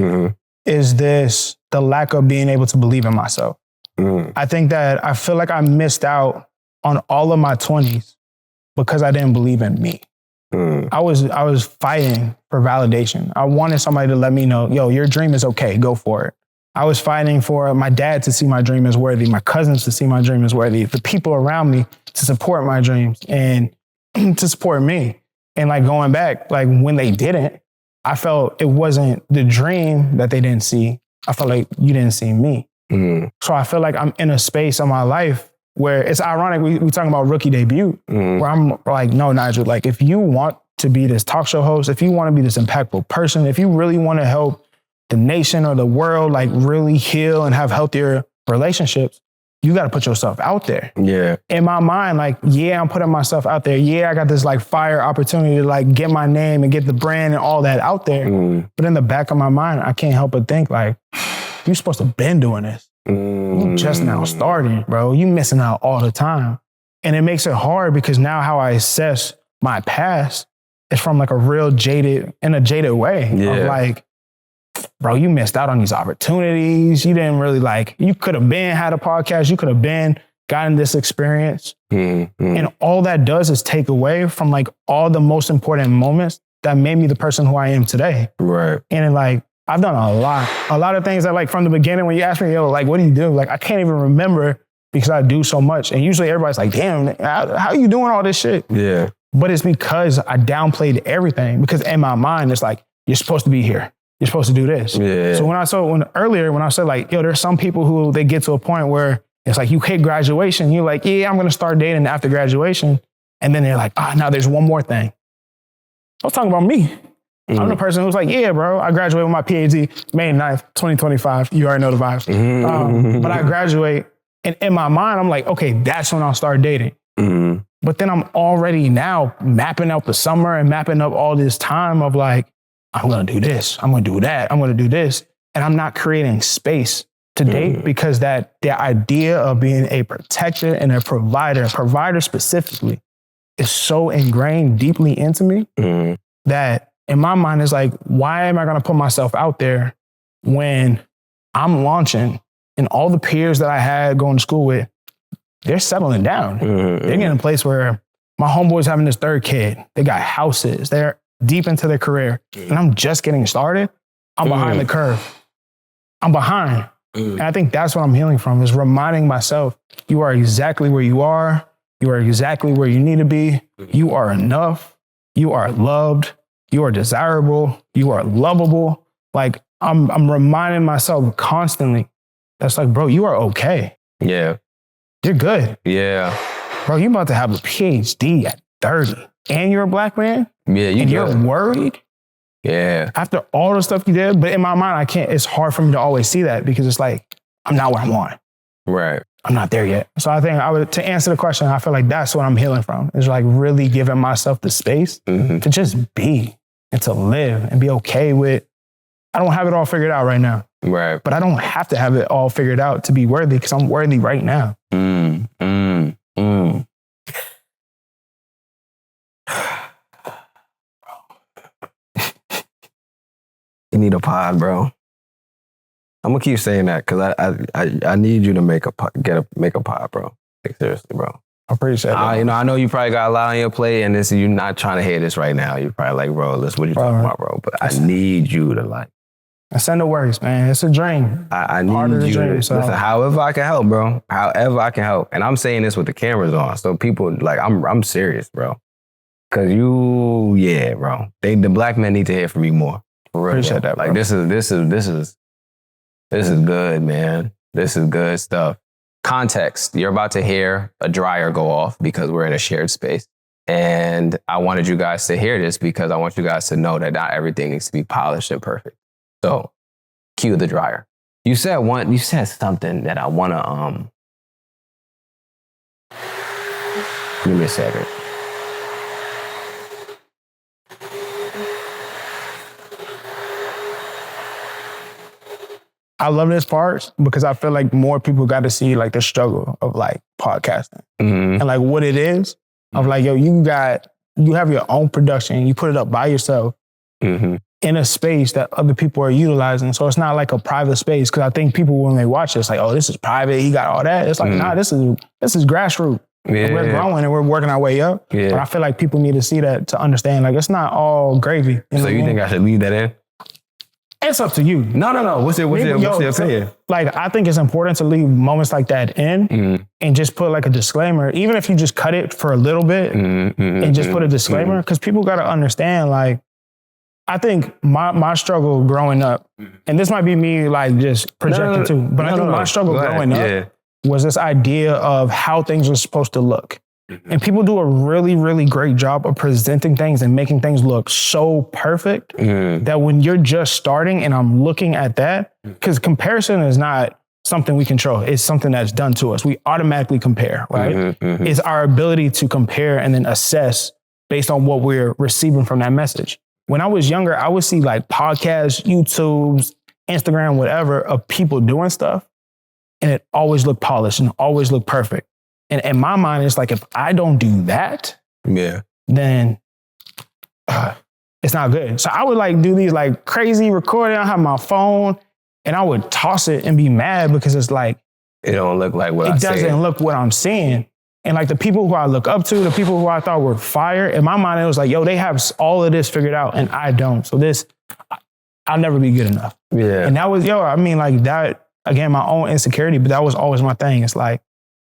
is the lack of being able to believe in myself. I think that I feel like I missed out on all of my 20s because I didn't believe in me. I was fighting for validation. I wanted somebody to let me know, yo, your dream is okay, go for it. I was fighting for my dad to see my dream as worthy, my cousins to see my dream as worthy, the people around me to support my dreams and to support me. And like going back, like when they didn't, I felt it wasn't the dream that they didn't see. I felt like you didn't see me. So I feel like I'm in a space in my life where it's ironic. We talking about rookie debut, where I'm like, no, Nigel, like if you want to be this talk show host, if you want to be this impactful person, if you really want to help the nation or the world, like really heal and have healthier relationships, you got to put yourself out there. Yeah. In my mind, like, yeah, I'm putting myself out there. Yeah, I got this like fire opportunity to like get my name and get the brand and all that out there. But in the back of my mind, I can't help but think like, you're supposed to been doing this. You just now starting, bro. You missing out all the time. And it makes it hard because now how I assess my past is from like a real jaded way of like, bro, you missed out on these opportunities. You didn't really like, you could have been had a podcast. You could have been gotten this experience. Mm-hmm. And all that does is take away from like all the most important moments that made me the person who I am today. Right. And like, I've done a lot of things that like from the beginning, when you ask me, yo, like, what do you do? Like, I can't even remember because I do so much. And usually everybody's like, damn, how are you doing all this shit? Yeah. But it's because I downplayed everything, because in my mind, it's like, you're supposed to be here. You're supposed to do this. Yeah. So when I said like, yo, there's some people who they get to a point where it's like, you hit graduation. You're like, yeah, I'm going to start dating after graduation. And then they're like, now there's one more thing. I was talking about me. I'm the person who's like, yeah, bro, I graduated with my PhD May 9th, 2025. You already know the vibes. But I graduate, and in my mind, I'm like, okay, that's when I'll start dating. But then I'm already now mapping out the summer and mapping up all this time of like, I'm going to do this. I'm going to do that. I'm going to do this. And I'm not creating space to date because the idea of being a protector and a provider specifically, is so ingrained deeply into me that in my mind is like, why am I going to put myself out there when I'm launching and all the peers that I had going to school with, they're settling down. They're getting in a place where my homeboy's having this third kid. They got houses. They're deep into their career. And I'm just getting started. I'm behind the curve. I'm behind. And I think that's what I'm healing from, is reminding myself, you are exactly where you are. You are exactly where you need to be. You are enough. You are loved. You are desirable. You are lovable. Like I'm reminding myself constantly, that's like, bro, you are okay. Yeah. You're good. Yeah. Bro, you're about to have a PhD at 30 and you're a black man? Yeah, you're worried? Yeah. After all the stuff you did, but in my mind, it's hard for me to always see that because it's like, I'm not where I want. Right. I'm not there yet. So I think to answer the question, I feel like that's what I'm healing from, is like really giving myself the space to just be and to live and be okay with, I don't have it all figured out right now. Right. But I don't have to have it all figured out to be worthy, because I'm worthy right now. You need a pod, bro. I'm gonna keep saying that because I need you to make a pod, bro. Like, seriously, bro. I appreciate that. I know you probably got a lot on your plate, and you're not trying to hear this right now. You're probably like, bro, listen, what you talking about, bro? But I need you to like. I send the words, man. It's a dream. I need you to listen. However I can help, bro. However I can help, and I'm saying this with the cameras on, so people like I'm serious, bro. Cause bro. The black men need to hear from you more. For real, appreciate that, bro. Like this is good, man. This is good stuff. Context. You're about to hear a dryer go off because we're in a shared space. And I wanted you guys to hear this because I want you guys to know that not everything needs to be polished and perfect. So, cue the dryer. You said something that I want to, give me a second. I love this part because I feel like more people got to see like the struggle of like podcasting and like what it is of like, yo, you have your own production, you put it up by yourself in a space that other people are utilizing. So it's not like a private space. Cause I think people, when they watch this, like, oh, this is private. He got all that. It's like, nah, this is grassroots. Yeah. We're growing and we're working our way up. Yeah. But I feel like people need to see that to understand, like, it's not all gravy. So you think I should leave that in? It's up to you. No. What's your opinion? Like, I think it's important to leave moments like that in and just put like a disclaimer, even if you just cut it for a little bit and just put a disclaimer, because people got to understand, like, I think my struggle growing up, and this might be me like just projecting too, but I think my struggle growing up was this idea of how things are supposed to look. And people do a really, really great job of presenting things and making things look so perfect that when you're just starting and I'm looking at that, because comparison is not something we control. It's something that's done to us. We automatically compare, right? It's our ability to compare and then assess based on what we're receiving from that message. When I was younger, I would see like podcasts, YouTubes, Instagram, whatever, of people doing stuff. And it always looked polished and always looked perfect. And in my mind, it's like, if I don't do that, then it's not good. So I would like do these like crazy recording. I have my phone and I would toss it and be mad because it's like, It don't look like what I it said. doesn't look what I'm seeing. And like the people who I look up to, the people who I thought were fire, in my mind, it was like, yo, they have all of this figured out and I don't. So I'll never be good enough. Yeah. And that was, I mean, like that, again, my own insecurity, but that was always my thing. It's like,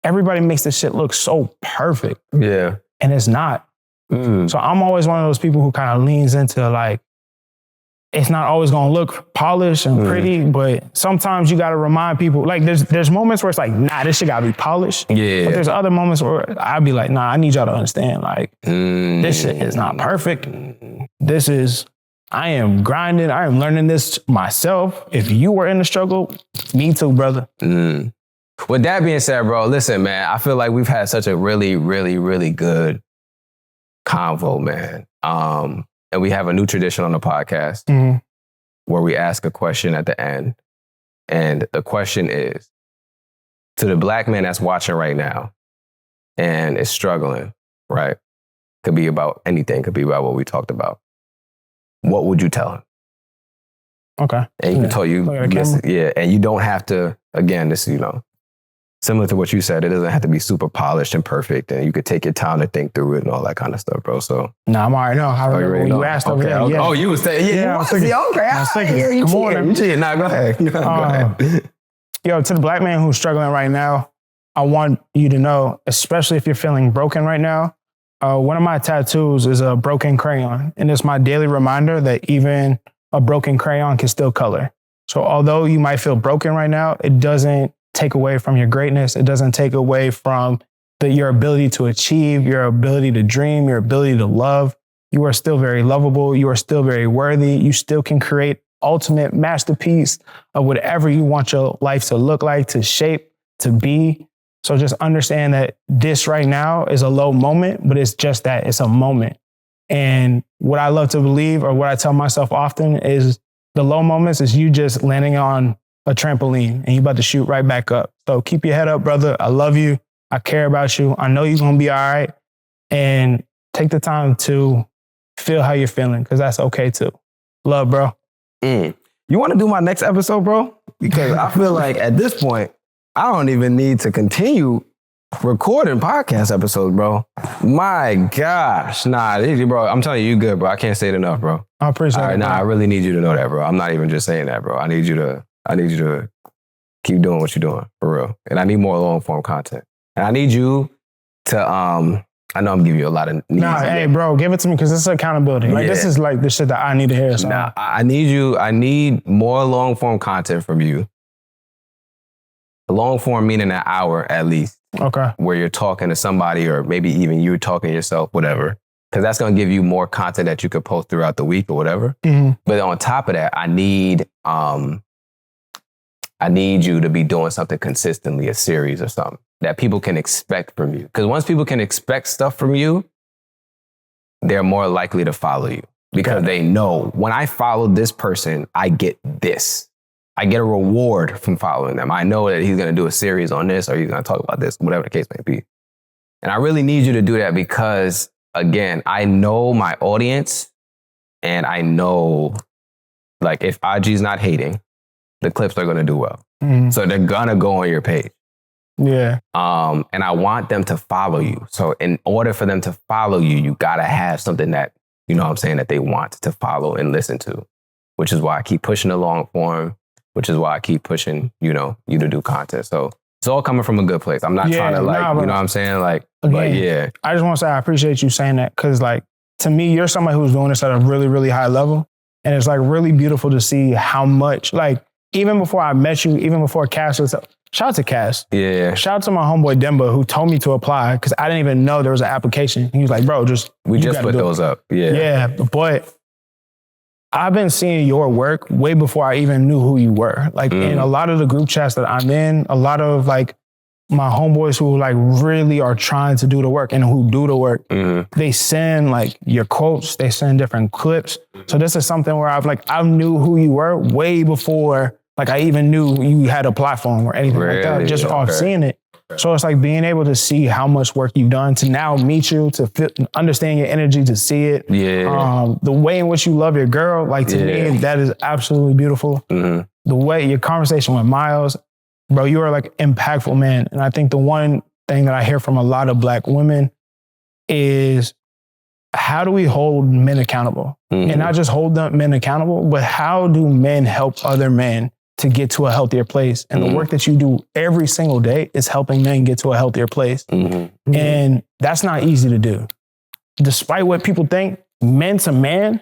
everybody makes this shit look so perfect. Yeah. And it's not. So I'm always one of those people who kind of leans into like, it's not always gonna look polished and pretty, but sometimes you gotta remind people, like there's moments where it's like, nah, this shit gotta be polished. Yeah. But there's other moments where I'd be like, nah, I need y'all to understand, like, this shit is not perfect. I am grinding, I am learning this myself. If you were in the struggle, me too, brother. With that being said, bro, listen, man, I feel like we've had such a really, really, really good convo, man. And we have a new tradition on the podcast where we ask a question at the end. And the question is, to the black man that's watching right now and is struggling, right? Could be about anything, could be about what we talked about. What would you tell him? Okay. And you can tell you, listen, and you don't have to, again, this, similar to what you said, it doesn't have to be super polished and perfect, and you could take your time to think through it and all that kind of stuff, bro. So, nah, I'm already know. I remember when you asked over there. Yeah. Oh, you was saying, I was thinking, I was thinking, come on, nah, go ahead. Go ahead. Yo, to the black man who's struggling right now, I want you to know, especially if you're feeling broken right now, one of my tattoos is a broken crayon, and it's my daily reminder that even a broken crayon can still color. So although you might feel broken right now, it doesn't take away from your greatness. It doesn't take away from your ability to achieve, your ability to dream, your ability to love. You are still very lovable. You are still very worthy. You still can create ultimate masterpiece of whatever you want your life to look like, to shape, to be. So just understand that this right now is a low moment, but it's just that, it's a moment. And what I love to believe, or what I tell myself often, is the low moments is you just landing on a trampoline and you about to shoot right back up. So keep your head up, brother. I love you. I care about you. I know you're going to be all right. And take the time to feel how you're feeling, because that's okay too. Love, bro. You want to do my next episode, bro? Because I feel like at this point, I don't even need to continue recording podcast episodes, bro. My gosh. Nah, bro, I'm telling you good, bro. I can't say it enough, bro. I appreciate it. Nah, I really need you to know that, bro. I'm not even just saying that, bro. I need you to keep doing what you're doing, for real. And I need more long form content. And I need you to, I know I'm giving you a lot of needs. Nah, hey, bro, give it to me, because this is accountability. Like, this is like the shit that I need to hear. So. Nah, I need more long form content from you. Long form meaning an hour at least. Okay. Where you're talking to somebody, or maybe even you're talking to yourself, whatever. Because that's going to give you more content that you could post throughout the week or whatever. But on top of that, I need you to be doing something consistently, a series or something that people can expect from you. Because once people can expect stuff from you, they're more likely to follow you, because they know, when I follow this person, I get this. I get a reward from following them. I know that he's going to do a series on this, or he's going to talk about this, whatever the case may be. And I really need you to do that, because, again, I know my audience, and I know, like, if IG's not hating, the clips are going to do well. So they're going to go on your page. Yeah. And I want them to follow you. So in order for them to follow you, you got to have something that, you know what I'm saying, that they want to follow and listen to, which is why I keep pushing the long form, which is why I keep pushing, you to do content. So it's all coming from a good place. I'm not trying to, like, you know what I'm saying? Like, again, but yeah. I just want to say I appreciate you saying that, because, like, to me, you're somebody who's doing this at a really, really high level. And it's, like, really beautiful to see how much, like, even before I met you, even before Cass was, shout out to Cass. Yeah. Shout out to my homeboy Demba, who told me to apply, because I didn't even know there was an application. He was like, bro, we just put those up. Yeah. Yeah. But I've been seeing your work way before I even knew who you were. Like, in a lot of the group chats that I'm in, a lot of, like, my homeboys who, like, really are trying to do the work and who do the work, they send, like, your quotes, they send different clips. So this is something where I knew who you were way before, like, I even knew you had a platform or anything like that, just off seeing it. So it's like being able to see how much work you've done, to now meet you, to understand your energy, to see it. Yeah. The way in which you love your girl, like, to me, that is absolutely beautiful. The way your conversation with Miles, bro, you are like impactful man. And I think the one thing that I hear from a lot of Black women is, how do we hold men accountable? And not just hold men accountable, but how do men help other men to get to a healthier place? And the work that you do every single day is helping men get to a healthier place. And that's not easy to do. Despite what people think, men to man,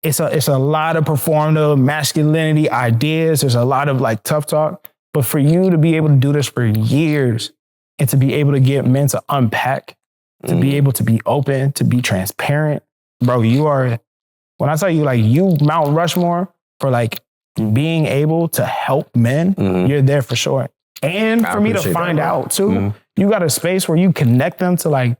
it's a lot of performative masculinity ideas. There's a lot of like tough talk. But for you to be able to do this for years and to be able to get men to unpack, to be able to be open, to be transparent, bro, you are, when I tell you like you Mount Rushmore for like being able to help men, you're there for sure. And for me to find out too, you got a space where you connect them to like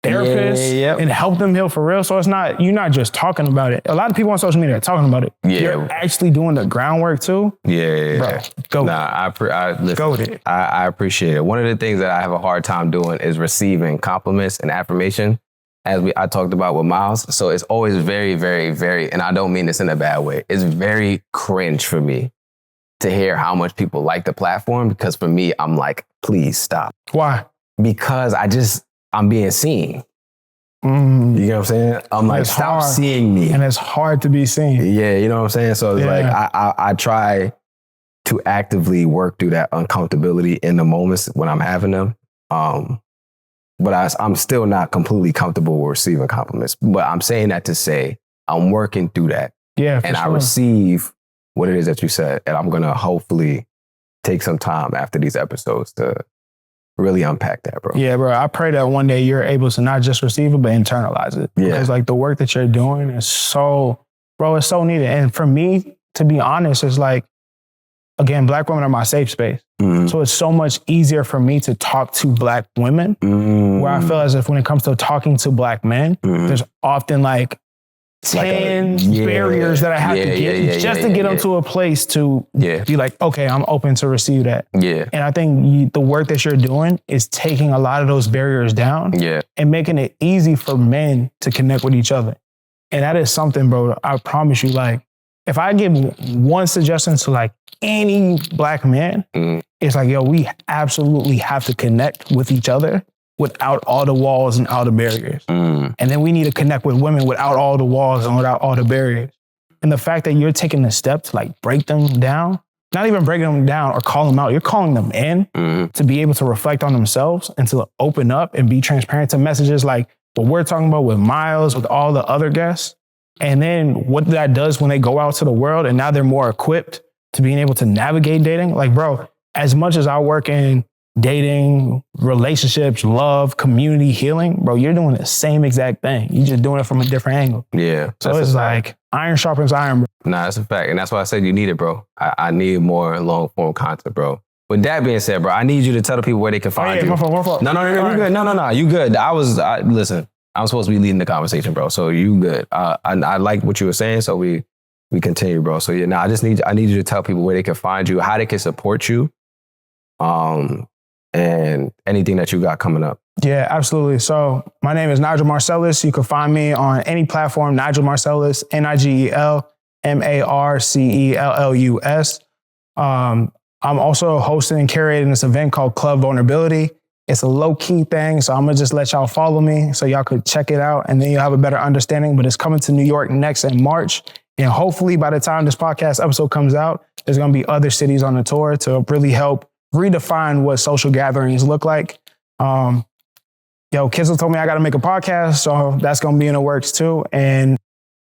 therapists and help them heal for real. So it's not, you're not just talking about it. A lot of people on social media are talking about it. You're actually doing the groundwork too. Bro, go. I appreciate it. One of the things that I have a hard time doing is receiving compliments and affirmation, as I talked about with Miles. So it's always very, very, very, and I don't mean this in a bad way, it's very cringe for me to hear how much people like the platform, because for me, I'm like, please stop. Why? Because I'm being seen. You know what I'm saying? I'm like, stop seeing me. And it's hard to be seen. Yeah, you know what I'm saying? So it's like, I try to actively work through that uncomfortability in the moments when I'm having them. But I'm still not completely comfortable with receiving compliments. But I'm saying that to say, I'm working through that. Yeah, and I receive what it is that you said. And I'm going to hopefully take some time after these episodes to really unpack that, bro. Yeah, bro. I pray that one day you're able to not just receive it, but internalize it. Yeah. Because like the work that you're doing is so, bro, it's so needed. And for me, to be honest, it's like, again, Black women are my safe space. So it's so much easier for me to talk to Black women, where I feel as if when it comes to talking to Black men, there's often like 10 barriers that I have to get just to get them to a place to be like, okay, I'm open to receive that. And I think the work that you're doing is taking a lot of those barriers down and making it easy for men to connect with each other. And that is something, bro, I promise you, like, if I give one suggestion to like any Black man, it's like, yo, we absolutely have to connect with each other without all the walls and all the barriers. And then we need to connect with women without all the walls and without all the barriers. And the fact that you're taking the step to like break them down, not even breaking them down or call them out, you're calling them in to be able to reflect on themselves and to open up and be transparent to messages like what we're talking about with Miles, with all the other guests. And then what that does when they go out to the world and now they're more equipped to being able to navigate dating. Like, bro, as much as I work in dating, relationships, love, community healing, bro, you're doing the same exact thing. You're just doing it from a different angle. Yeah. So it's like iron sharpens iron, bro. Nah, that's a fact. And that's why I said you need it, bro. I need more long form content, bro. With that being said, bro, I need you to tell the people where they can find you. My fault. No, you good. No, you good. Listen, I'm supposed to be leading the conversation, bro. So you good. I like what you were saying. So we continue, bro. So yeah, I need you to tell people where they can find you, how they can support you. And anything that you got coming up. Yeah, absolutely. So my name is Nigel Marcellus. You can find me on any platform, Nigel Marcellus, NigelMarcellus. I'm also hosting and curating this event called Club Vulnerability. It's a low-key thing, so I'm going to just let y'all follow me so y'all could check it out, and then you'll have a better understanding. But it's coming to New York next in March. And hopefully by the time this podcast episode comes out, there's going to be other cities on the tour to really help redefine what social gatherings look like. Kizzle told me I got to make a podcast, so that's going to be in the works too. And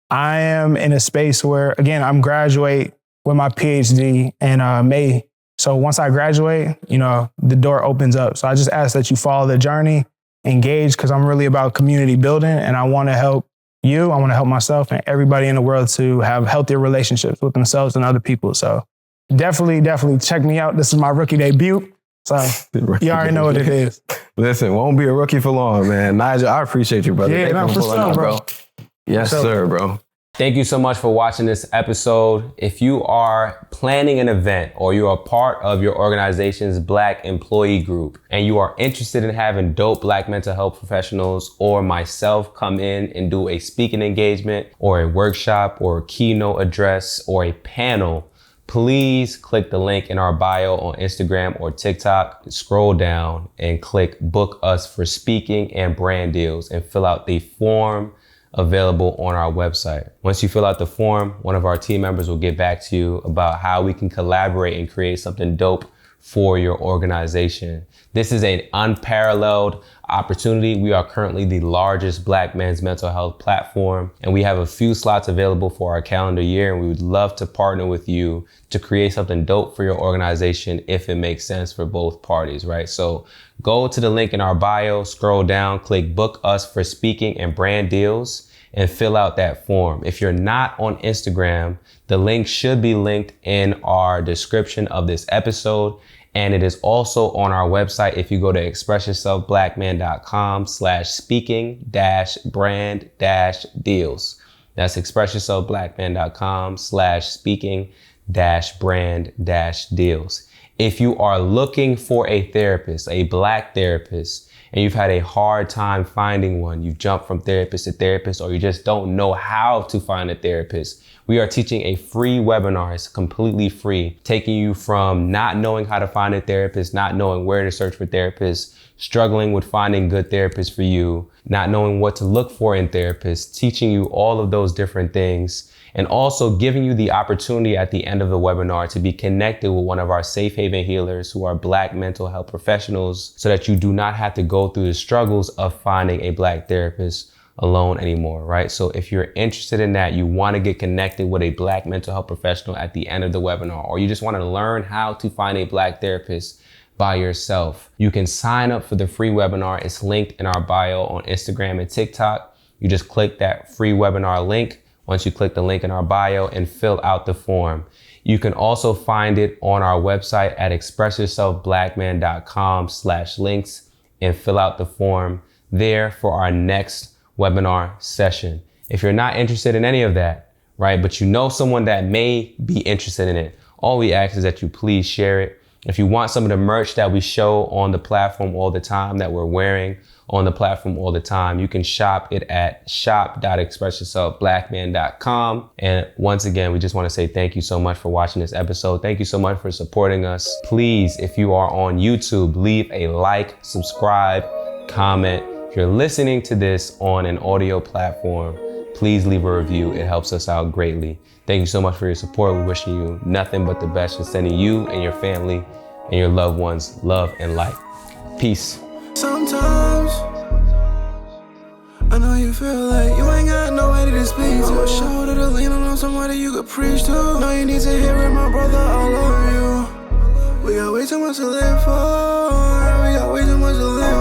I am in a space where, again, I'm graduate with my PhD in May. So once I graduate, the door opens up. So I just ask that you follow the journey, engage, because I'm really about community building, and I want to help you. I want to help myself and everybody in the world to have healthier relationships with themselves and other people. So definitely check me out. This is my rookie debut. So you already know what it is. Listen, won't be a rookie for long, man. Nigel, I appreciate you, brother. Yeah, for sure, bro. Yes, sir, bro. Thank you so much for watching this episode. If you are planning an event or you are part of your organization's Black employee group and you are interested in having dope Black mental health professionals or myself come in and do a speaking engagement or a workshop or a keynote address or a panel, please click the link in our bio on Instagram or TikTok. Scroll down and click book us for speaking and brand deals and fill out the form available on our website. Once you fill out the form, one of our team members will get back to you about how we can collaborate and create something dope for your organization. This is an unparalleled opportunity. We are currently the largest Black men's mental health platform, and we have a few slots available for our calendar year, and we would love to partner with you to create something dope for your organization if it makes sense for both parties, right? So go to the link in our bio, scroll down, click book us for speaking and brand deals, and fill out that form. If you're not on Instagram, the link should be linked in our description of this episode. And it is also on our website. If you go to expressyourselfblackman.com/speaking-brand-deals. That's expressyourselfblackman.com/speaking-brand-deals. If you are looking for a therapist, a Black therapist, and you've had a hard time finding one, you've jumped from therapist to therapist, or you just don't know how to find a therapist, we are teaching a free webinar. It's completely free, taking you from not knowing how to find a therapist, not knowing where to search for therapists, struggling with finding good therapists for you, not knowing what to look for in therapists, teaching you all of those different things, and also giving you the opportunity at the end of the webinar to be connected with one of our safe haven healers who are Black mental health professionals, so that you do not have to go through the struggles of finding a Black therapist alone anymore, right? So if you're interested in that, you want to get connected with a Black mental health professional at the end of the webinar, or you just want to learn how to find a Black therapist by yourself, you can sign up for the free webinar. It's linked in our bio on Instagram and TikTok. You just click that free webinar link once you click the link in our bio and fill out the form. You can also find it on our website at expressyourselfblackman.com/links and fill out the form there for our next webinar session. If you're not interested in any of that, right, but you know someone that may be interested in it, all we ask is that you please share it. If you want some of the merch that we show on the platform all the time, that we're wearing on the platform all the time, you can shop it at shop.expressyourselfblackman.com. And once again, we just want to say thank you so much for watching this episode. Thank you so much for supporting us. Please, if you are on YouTube, leave a like, subscribe, comment. If you're listening to this on an audio platform, please leave a review. It helps us out greatly. Thank you so much for your support. We're wishing you nothing but the best and sending you and your family and your loved ones love and light. Peace. Sometimes I know you feel like you ain't got nobody to speak to. A shoulder to lean on somebody you could preach to. No, you need to hear it, my brother, I love you. We got way too much to live for. We got way too much to live